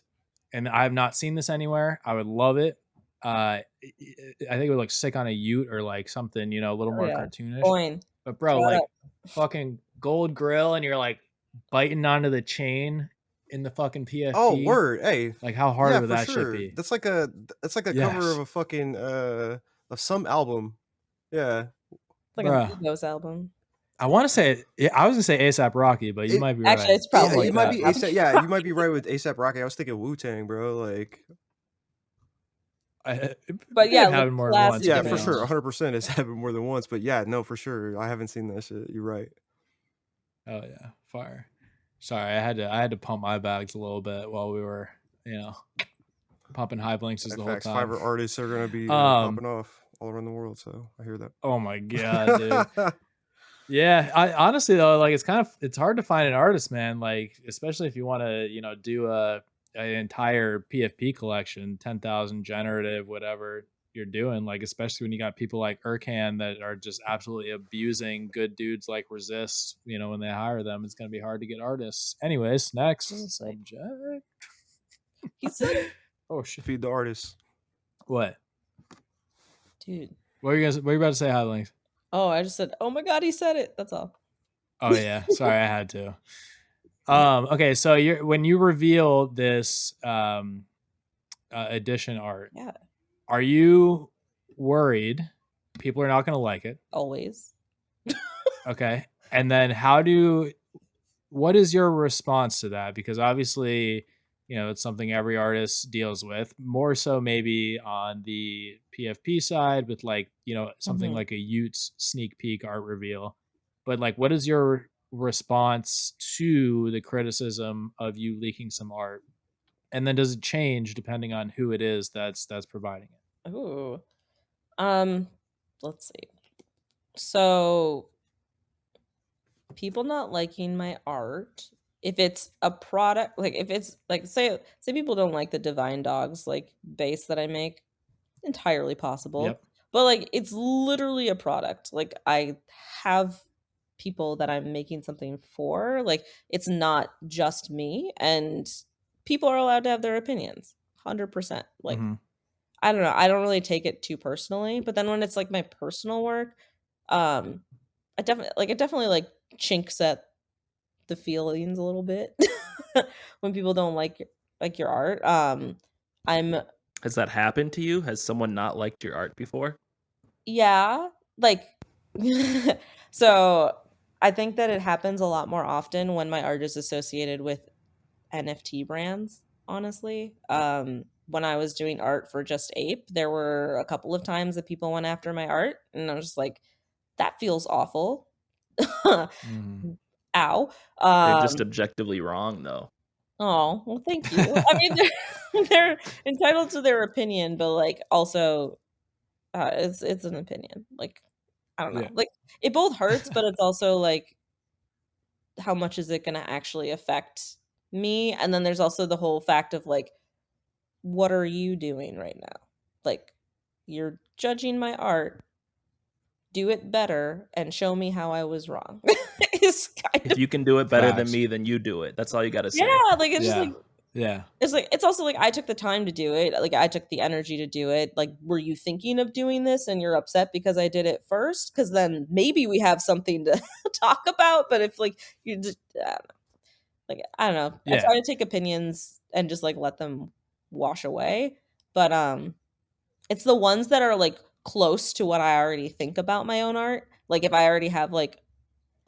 and I have not seen this anywhere. I would love it. I think it would look sick on a Ute or like something, a little more cartoonish. Coin. But bro, Shut like up. fucking gold grill, and you're like biting onto the chain in the fucking PFP. Oh, word. Hey, like how hard would that shit be? That's like a cover of a fucking of some album. Yeah, Like a Migos album. I want to say, I was gonna say ASAP Rocky, but you might be right. Actually, it's probably it might be ASAP. Yeah, you might be right with ASAP Rocky. I was thinking Wu-Tang, bro. Like, but yeah, happened more than once. Yeah, for sure, 100%. It's happened more than once. But yeah, no, for sure, I haven't seen that shit. You're right. Oh yeah, fire. Sorry, I had to pump my bags a little bit while we were, pumping high blinks the whole time. Fiverr artists are gonna be popping off all around the world, so I hear that. Oh my god, dude. Yeah, I honestly though, like it's hard to find an artist, man. Like especially if you want to, do an entire PFP collection, 10,000 generative, whatever you're doing. Like especially when you got people like Urkan that are just absolutely abusing good dudes like Resist. When they hire them, it's gonna be hard to get artists. Anyways, next subject. He said it. Oh shit! Feed the artists. What, dude? What are you about to say, Highlinks? Oh, I just said, oh my god, he said it. That's all. Oh yeah, sorry, I had to. Okay, so when you reveal this edition art, are you worried people are not going to like it? Always. Okay, and then what is your response to that? Because obviously, it's something every artist deals with, more so maybe on the PFP side with like, something like a Utes sneak peek art reveal. But like, what is your response to the criticism of you leaking some art? And then does it change depending on who it is that's providing it? Ooh. Let's see. So people not liking my art, if it's a product, like if it's like say people don't like the Divine Dogs like base that I make, entirely possible. Yep. But like it's literally a product. Like I have people that I'm making something for. Like it's not just me, and people are allowed to have their opinions. 100%. Like I don't know. I don't really take it too personally, but then when it's like my personal work, it definitely like chinks at the feelings a little bit when people don't like your art. Has that happened to you? Has someone not liked your art before? Yeah, like so I think that it happens a lot more often when my art is associated with NFT brands, honestly. When I was doing art for Just Ape, there were a couple of times that people went after my art, and I was just like, that feels awful. Ow. They're just objectively wrong, though. Oh, well, thank you. I mean, they're entitled to their opinion, but like also, it's an opinion. Like, I don't know. Yeah. Like, it both hurts, but it's also like, how much is it going to actually affect me? And then there's also the whole fact of like, what are you doing right now? Like, you're judging my art. Do it better and show me how I was wrong. It's kind If of, you can do it better than Facts. me, then you do it. That's all you got to say. yeah, like it's just Yeah. like, Yeah. it's like, it's also like I took the time to do it. Like I took the energy to do it. Like, were you thinking of doing this and you're upset because I did it first? Because then maybe we have something to talk about. But if like you just like, I don't know. I Yeah. try to take opinions and just like let them wash away. But it's the ones that are like close to what I already think about my own art. Like if I already have like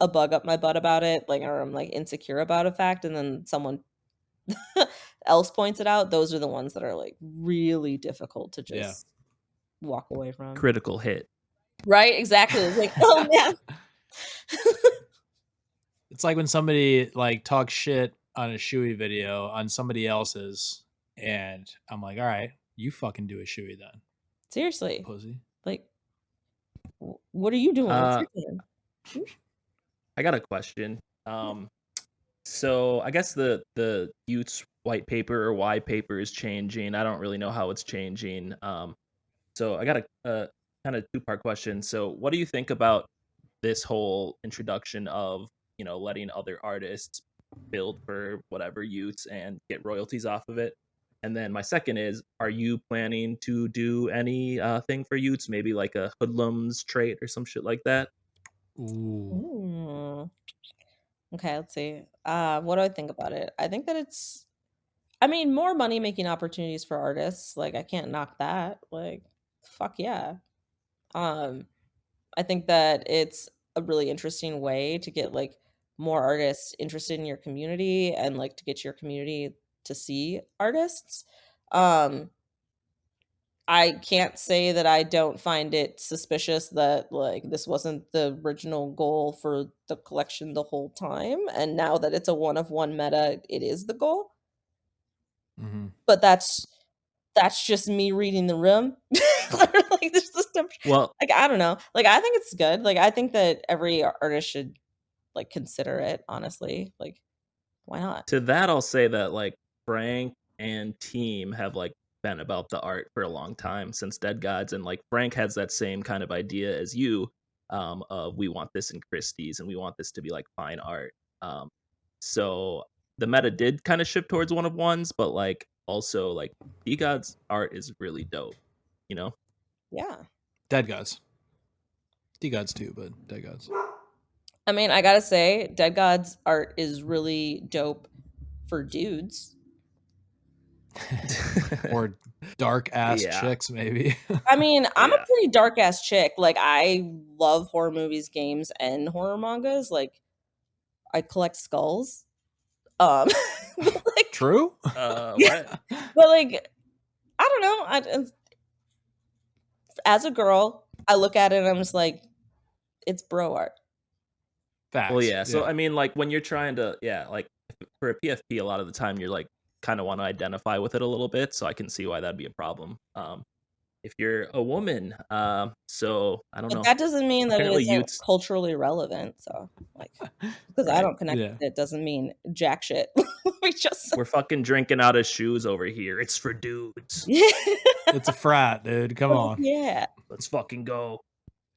a bug up my butt about it, like, or I'm like insecure about a fact, and then someone else points it out, those are the ones that are like really difficult to just walk away from. Critical hit. Right? Exactly. It's like, oh man. It's like when somebody like talks shit on a shoey video on somebody else's, and I'm like, all right, you fucking do a shoey then, Seriously. pussy. Like, what are you doing? I got a question. So I guess the Utes white paper or Y paper is changing. I don't really know how it's changing. So I got a kind of two-part question. So what do you think about this whole introduction of, letting other artists build for whatever Utes and get royalties off of it? And then my second is, are you planning to do any thing for Utes, maybe like a hoodlums trait or some shit like that? Ooh. Okay, let's see. What do I think about it? I think that it's, I mean, more money making opportunities for artists. Like, I can't knock that. Like, fuck yeah. I think that it's a really interesting way to get like more artists interested in your community and like to get your community to see artists. I can't say that I don't find it suspicious that like this wasn't the original goal for the collection the whole time, and now that it's a one of one meta, it is the goal. Mhm. But that's just me reading the room. Like there's this stuff, Well, like I don't know. Like I think it's good. Like I think that every artist should like consider it, honestly. Like why not? to that I'll say that like Frank and team have like been about the art for a long time since Dead Gods, and like Frank has that same kind of idea as you, of we want this in Christie's and we want this to be like fine art. So the meta did kind of shift towards one of ones, but like also like DeGod's art is really dope, you know? Yeah. Dead Gods. DeGods too, but Dead Gods. I mean, I gotta say, Dead God's art is really dope for dudes. Or dark ass Yeah. chicks, maybe. I mean, I'm a Yeah. pretty dark ass chick. Like, I love horror movies, games, and horror mangas. Like, I collect skulls. Like, True. What? but like, I don't know. As a girl, I look at it and I'm just like, it's bro art. Facts. Well, yeah. So I mean, like when you're trying to, like for a PFP, a lot of the time you're like kind of want to identify with it a little bit. So I can see why that'd be a problem. If you're a woman, so I don't But know. that doesn't mean that Apparently it isn't Utes- culturally relevant. So, like, because I Right. don't connect Yeah. with it doesn't mean jack shit. We just We're fucking drinking out of shoes over here. It's for dudes. It's a frat, dude. Come on. Yeah. Let's fucking go.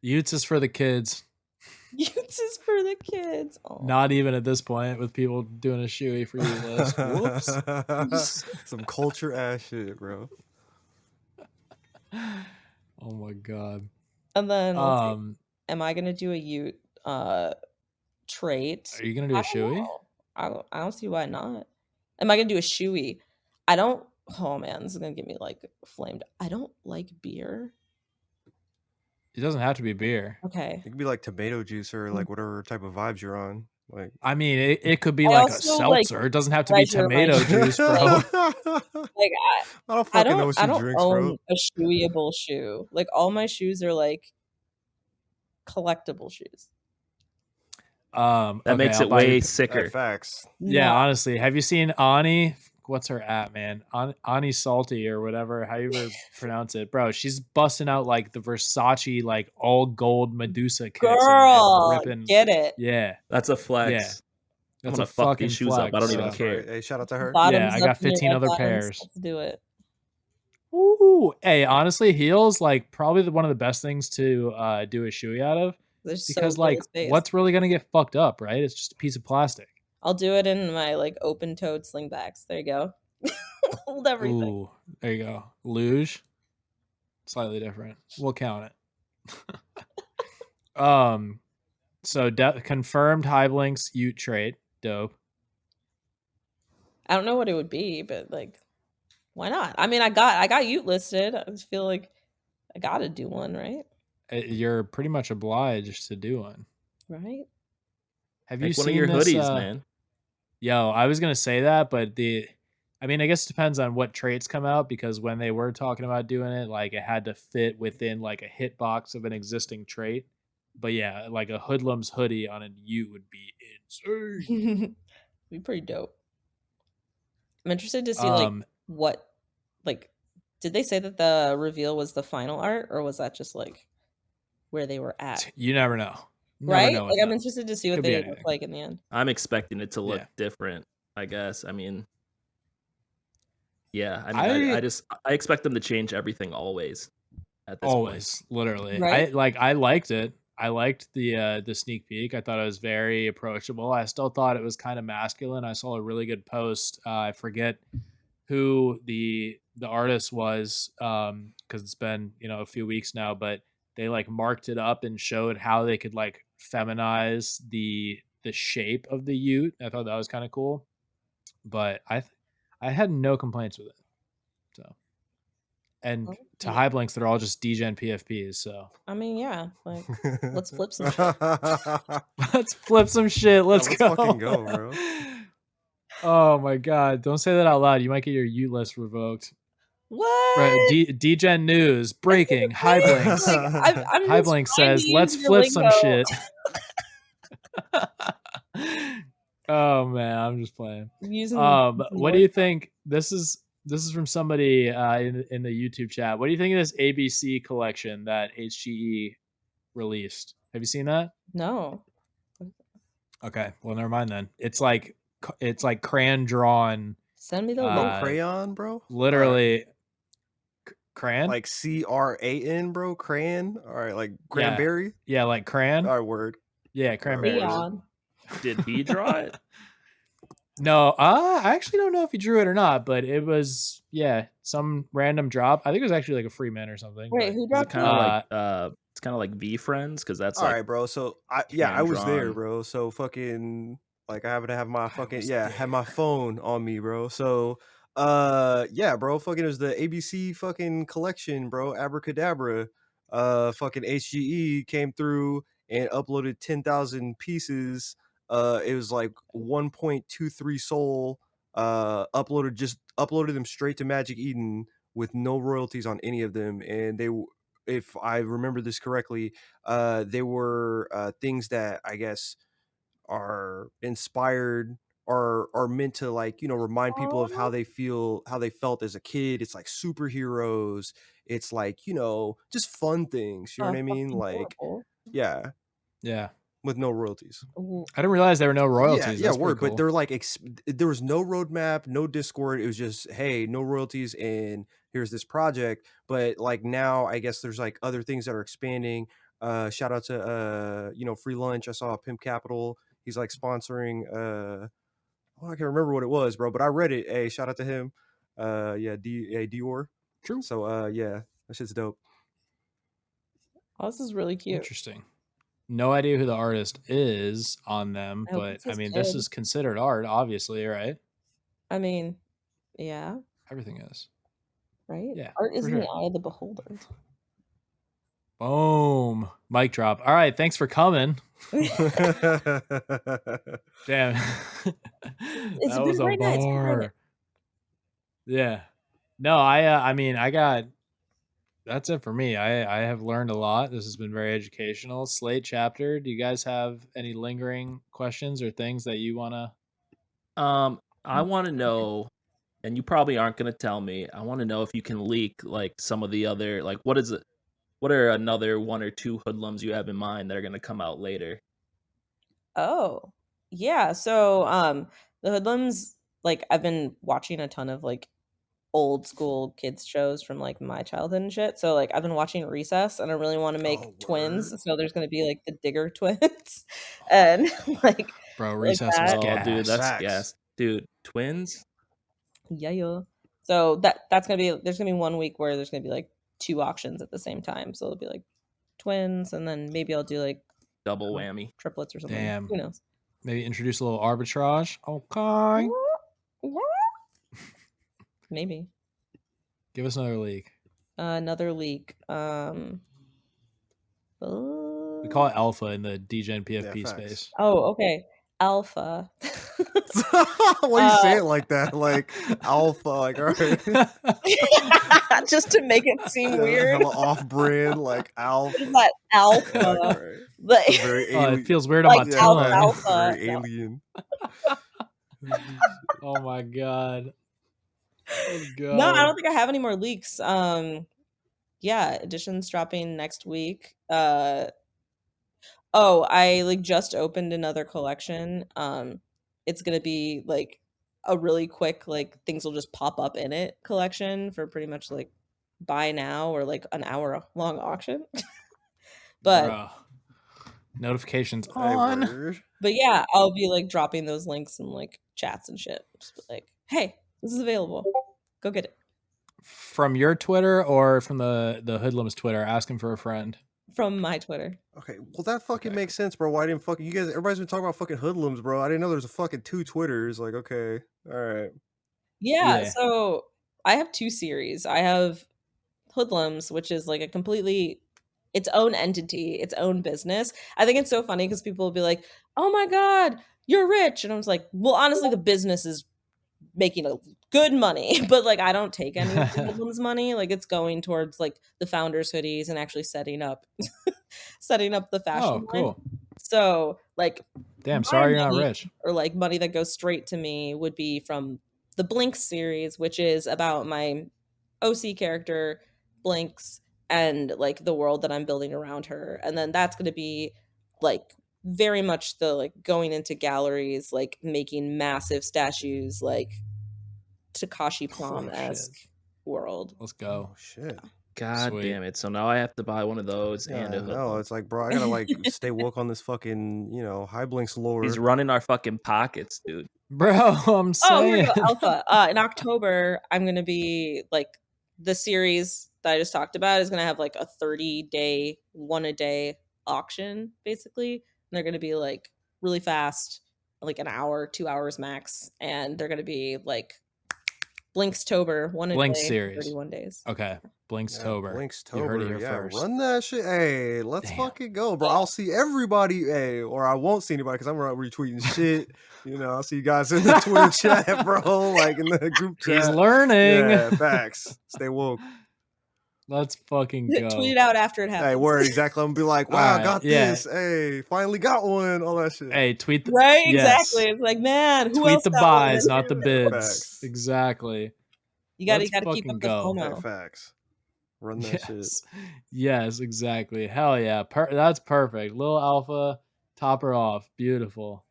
Utes is for the kids. Utes is for the kids. Aw. Not even at this point with people doing a shoey for you list. Whoops. Some culture ass shit, bro. Oh my god. And then let's see. Um, Am I gonna do a Ute trait? are you gonna do a I don't shoey? know. I don't see why not. Am I gonna do a shoey? I don't. Oh man, this is gonna get me like flamed. I don't like beer. It doesn't have to be beer. Okay. It could be like tomato juice or like whatever type of vibes you're on. Like I mean, it could be I like a also, like, seltzer. It doesn't have to be pleasure my tomato shoes. juice, bro. Like I don't I fucking know don't what I she don't drinks, own bro. a shoeyable shoe. Like all my shoes are like collectible shoes. That okay, makes I'll it buy you way a sicker. Facts. Yeah, No. honestly, have you seen Ani? What's her at, man? Ani Salty or whatever, however pronounce it, bro. She's busting out like the Versace like all gold Medusa kicks Girl, and ripping. get it. Yeah, That's a yeah, flex. I'm that's a gonna fuck these fucking shoes up. I flex. don't even That's So. care. right. Hey, shout out to her. Bottoms I up got in your 15 red other bottoms. pairs. Let's do it. Ooh, hey, honestly, heels like probably one of the best things to do a shoey out of They're so because like space. what's really gonna get fucked up, right? It's just a piece of plastic. I'll do it in my like open-toed slingbacks. There you go. Hold everything. Ooh, there you go. Luge, slightly different. We'll count it. So confirmed high blinks Ute trait. Dope. I don't know what it would be, but like, why not? I mean, I got Ute listed. I just feel like I gotta do one, right? You're pretty much obliged to do one. Right? Have you Make one seen of your this? hoodies, man. Yo, I was gonna say that, but I mean, I guess it depends on what traits come out because when they were talking about doing it, like it had to fit within like a hitbox of an existing trait. But yeah, like a hoodlum's hoodie on a Ute would be insane. Be pretty dope. I'm interested to see like what like did they say that the reveal was the final art or was that just like where they were at? You never know. Right? Know like I'm interested to see what Could be they anything. look like in the end. I'm expecting it to look Yeah. different, I guess. I mean, yeah, I mean, I expect them to change everything always at this always, literally. Right? I liked it. I liked the sneak peek. I thought it was very approachable. I still thought it was kind of masculine. I saw a really good post. I forget who the artist was because it's been a few weeks now, but they like marked it up and showed how they could like feminize the shape of the Ute. I thought that was kind of cool, but I had no complaints with it. So, and Well, to yeah. high blinks, they're all just degen PFPs. So I mean, yeah, like let's flip some shit. let's flip some shit. Let's go. Fucking go, bro. Oh my god! Don't say that out loud. You might get your Ute list revoked. What? Right, Degen news breaking. High blinks. Like, I'm High just blink trying to says, "Let's use your flip some lingo." shit." Oh man, I'm just playing. Using what do you think? This is from somebody in the YouTube chat. What do you think of this ABC collection that HGE released? Have you seen that? No. Okay, well, never mind then. It's like crayon drawn. Send me the No link. crayon, bro. Literally, crayon. Like CRAN, bro. Crayon. All right, like cranberry. Yeah, like crayon. All right, word. Yeah, cranberries. Leon. Did he draw it? No, I actually don't know if he drew it or not, but it was some random drop. I think it was actually like a free man or something. Wait, but- who Is it dropped kind it? of like it's kind of like V Friends because that's All like right, bro. So I was there, hand-drawn. bro. So fucking like I happen to have my fucking was had my there. phone on me, bro. So yeah, bro. Fucking it was the ABC fucking collection, bro. Abracadabra. Fucking HGE came through and uploaded 10,000 pieces. It was like 1.23 Sol. Uploaded them straight to Magic Eden with no royalties on any of them, and if I remember this correctly, they were things that I guess are inspired or are meant to like remind people of how they felt as a kid. It's like superheroes. It's like just fun things. You know what I mean? Like yeah, Yeah, with no royalties. I didn't realize there were no royalties. Yeah, That's word. pretty But cool. they're like there was no roadmap, no Discord. It was just hey, no royalties, and here's this project. But like now, I guess there's like other things that are expanding. Shout out to Free Lunch. I saw Pimp Capital. He's like sponsoring. I can't remember what it was, bro. But I read it. Hey, shout out to him. Dior. True. So yeah, that shit's dope. Oh, this is really cute. Interesting. No idea who the artist is on them, I hope but it's I his mean, this kid. is considered art, obviously, right? I mean, yeah, Everything is. right? Yeah, Art is for in the sure. eye of the beholder. Boom. Mic drop. All right, thanks for coming. Damn. It's That been was a a great night. It's been a great night. bar. Yeah. No, I mean, I got that's it for me. I have learned a lot. This has been very educational. Slate chapter. Do you guys have any lingering questions or things that you want to? I want to know, and you probably aren't going to tell me. I want to know if you can leak like some of the other, like what is it? What are another 1 or 2 hoodlums you have in mind that are going to come out later? Oh, yeah. So, the hoodlums, like I've been watching a ton of like old school kids shows from like my childhood and shit. So like I've been watching Recess and I really want to make Oh, twins. word. So there's gonna be like the Digger twins and like Bro, like Recess was that. Oh, dude, gas. that's Facts. gas. Dude, twins? Yeah. So that's gonna be there's gonna be 1 week where there's gonna be like 2 auctions at the same time. So it'll be like twins and then maybe I'll do like Double whammy. triplets or something. Damn. Who knows? Maybe introduce a little arbitrage. Okay. Maybe. Give us another leak. Another leak. We call it alpha in the DGen PFP facts. space. Oh, okay. Alpha. Why you say it like that? Like alpha, like all right. Just to make it seem weird. Hella off-brand, like alpha. What is that alpha? Like, all right. Like, Very Oh, alien. it feels weird on Like my Yeah, tongue. facts. alpha. Very No. alien. Oh my god. Let's go. no, I don't think I have any more leaks. Yeah, editions dropping next week. Oh, I like just opened another collection. It's gonna be like a really quick, like things will just pop up in it collection for pretty much like buy now or like an hour long auction. But Bruh. Notifications Hey, on. word. But yeah, I'll be like dropping those links in like chats and shit. Just be like, hey, this is available. Go get it. From your Twitter or from the Hoodlums Twitter, asking for a friend. From my Twitter. Okay, well that fucking Okay. makes sense, bro. Why didn't fucking you guys? Everybody's been talking about fucking hoodlums, bro. I didn't know there was a fucking 2 Twitters. Like, okay, all right. Yeah, Yeah. so I have 2 series. I have Hoodlums, which is like a completely its own entity, its own business. I think it's so funny because people will be like, "Oh my god, you're rich," and I was like, "Well, honestly, the business is making a good money, but like I don't take any of the Hoodlums money. Like it's going towards like the founders hoodies and actually setting up the fashion Oh, line. cool. So like Damn, my sorry you're not money, rich. or like money that goes straight to me would be from the Blinks series, which is about my OC character Blinks and like the world that I'm building around her. And then that's going to be like very much the like going into galleries, like making massive statues, like Takashi Plum-esque world. Let's go. Oh shit. God Sweet. damn it. So now I have to buy one of those and Yeah, a no, hoodlum. it's like, bro, I gotta like stay woke on this fucking, high blinks lore. He's running our fucking pockets, dude. Bro, I'm Oh, here saying. we go, Alpha. In October, I'm going to be like the series that I just talked about is going to have like a 30-day, 1-a-day auction, basically. And they're going to be like really fast, like an hour, 2 hours max. And they're going to be like Blinkstober, 1 a Blinks day, series. 31 days. Okay. Blinkstober. Blinkstober. You heard it here yeah, first. run that shit. Hey, let's Damn. fucking go, bro. I'll see everybody, hey, or I won't see anybody because I'm retweeting shit. I'll see you guys in the Twitter chat, bro, like in the group chat. He's learning. Yeah, facts. Stay woke. Let's fucking go. Tweet it out after it happens. Hey, word, exactly. I'm gonna be like, wow, Alright, I got yeah. this. Hey, finally got one. All that shit. Hey, tweet the Right? yes. Exactly. It's like, man, who tweet else the got buys, one? not the bids. Facts. Exactly. You got Let's to keep fucking up the go. FOMO. Hey, facts. Run that shit. Yes, exactly. Hell yeah. That's perfect. Little Alpha, top her off. Beautiful.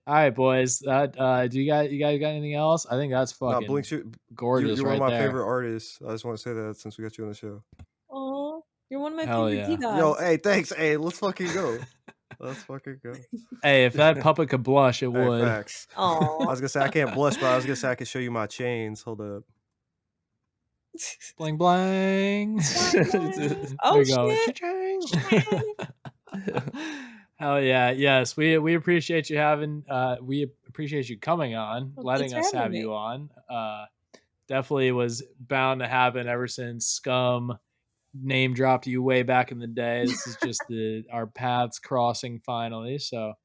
All right, boys. That do you guys got anything else? I think that's No, fucking Blink, gorgeous you're right one of my there. favorite artists. I just want to say that since we got you on the show. Oh, you're one of my Hell favorite yeah. DeGods. Yo, hey, thanks. Hey, let's fucking go. Let's fucking go. Hey, if that puppet could blush, it Hey, would. facts. I Aw. was gonna say I can't blush, but I was gonna say I can show you my chains. Hold up. Bling bling. Oh, There you go. shit. Cha-ching. Hell yeah. Yes, we appreciate you having we appreciate you coming on, Well, letting thanks us for have having you me. on. Definitely was bound to happen ever since Scum name dropped you way back in the day. This is just our paths crossing finally. So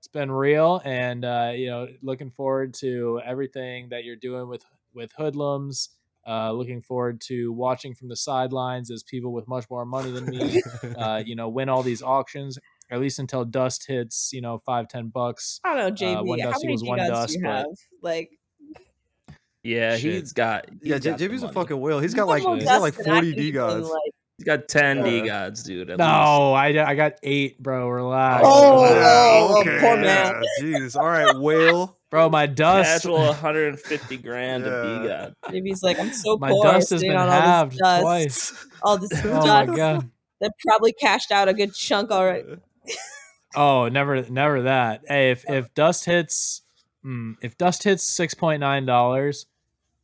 it's been real, and looking forward to everything that you're doing with Hoodlums. Looking forward to watching from the sidelines as people with much more money than me, win all these auctions, at least until dust hits, $5-10. I don't know, JB. One How dust many equals one DeGods do dust, you but have? Like, Yeah, Shit. he's got. Yeah, got the JB's a money. fucking whale. He's you got have like more he's got dust like than I 40 can even, DeGods. like, He's got 10 Yeah. DeGods, dude. At least. no, I got 8, bro. Relax. Oh, yeah, poor man. yeah, jeez. All right, whale. Bro, my dust. Casual 150 grand Yeah. of DeGod. JB's like, I'm so My poor. dust has sitting been on all halved this dust, twice. all this Oh my dust. god. That probably cashed out a good chunk already. Oh, never that. Hey, if dust hits $6.9,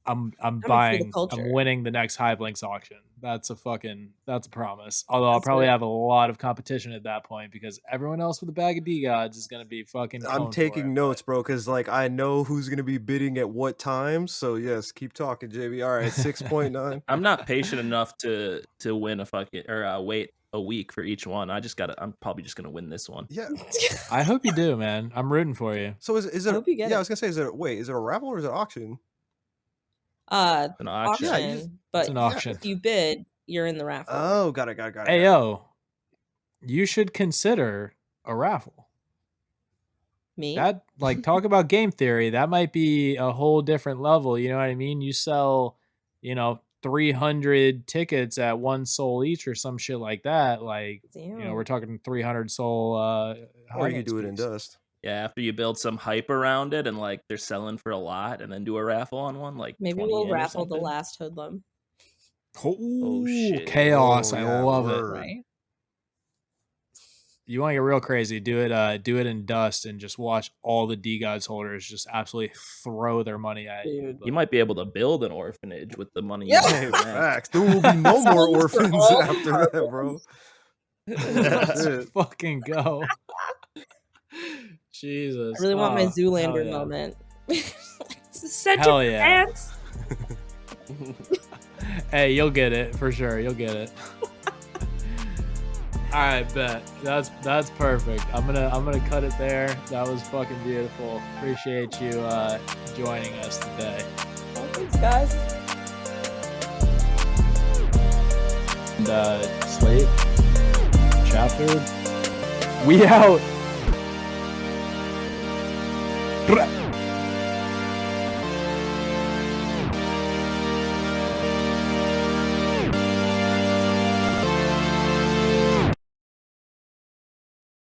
I'm for the buying. culture. I'm winning the next Hyblinks auction. That's a promise. Although I'll That's probably right. have a lot of competition at that point because everyone else with a bag of DeGods is gonna be fucking. I'm going for taking it, notes, bro, because like I know who's gonna be bidding at what times. So yes, keep talking, JB. All right, 6.9. I'm not patient enough to win a fucking or wait a week for each one. I'm probably just gonna win this one. Yeah. I hope you do, man. I'm rooting for you. So is I it? hope you get Yeah, I it. was gonna say, is it a raffle or is it an auction? An auction. Auction, Yeah, you just- but It's an auction. if you bid, you're in the raffle. Oh, got it. Hey yo, you should consider a raffle. Me? That talk about game theory. That might be a whole different level. You know what I mean? You sell, 300 tickets at one soul each or some shit like that. Damn. We're talking 300 soul. Or you could Hyblinks do it in piece. dust. Yeah, after you build some hype around it and like they're selling for a lot, and then do a raffle on one, like Maybe 20 we'll in or raffle the something. last hoodlum, Oh shit. chaos! Oh, I yeah, love word. right? it. You want to get real crazy? Do it in dust and just watch all the DeGods holders just absolutely throw their money at you. Dude. But You might be able to build an orphanage with the money. Yeah. You Hey, make from that. facts. There will be no more Songs for orphans all after that, bro. let's Shit. fucking go. Jesus. I really want my Oh, hell Zoolander yeah. moment. Set Hell your yeah. pants. Hey, you'll get it for sure. You'll get it. All right, bet. That's perfect. I'm gonna cut it there. That was fucking beautiful. Appreciate you joining us today. Oh, thanks, guys. And Slate chapter. We out.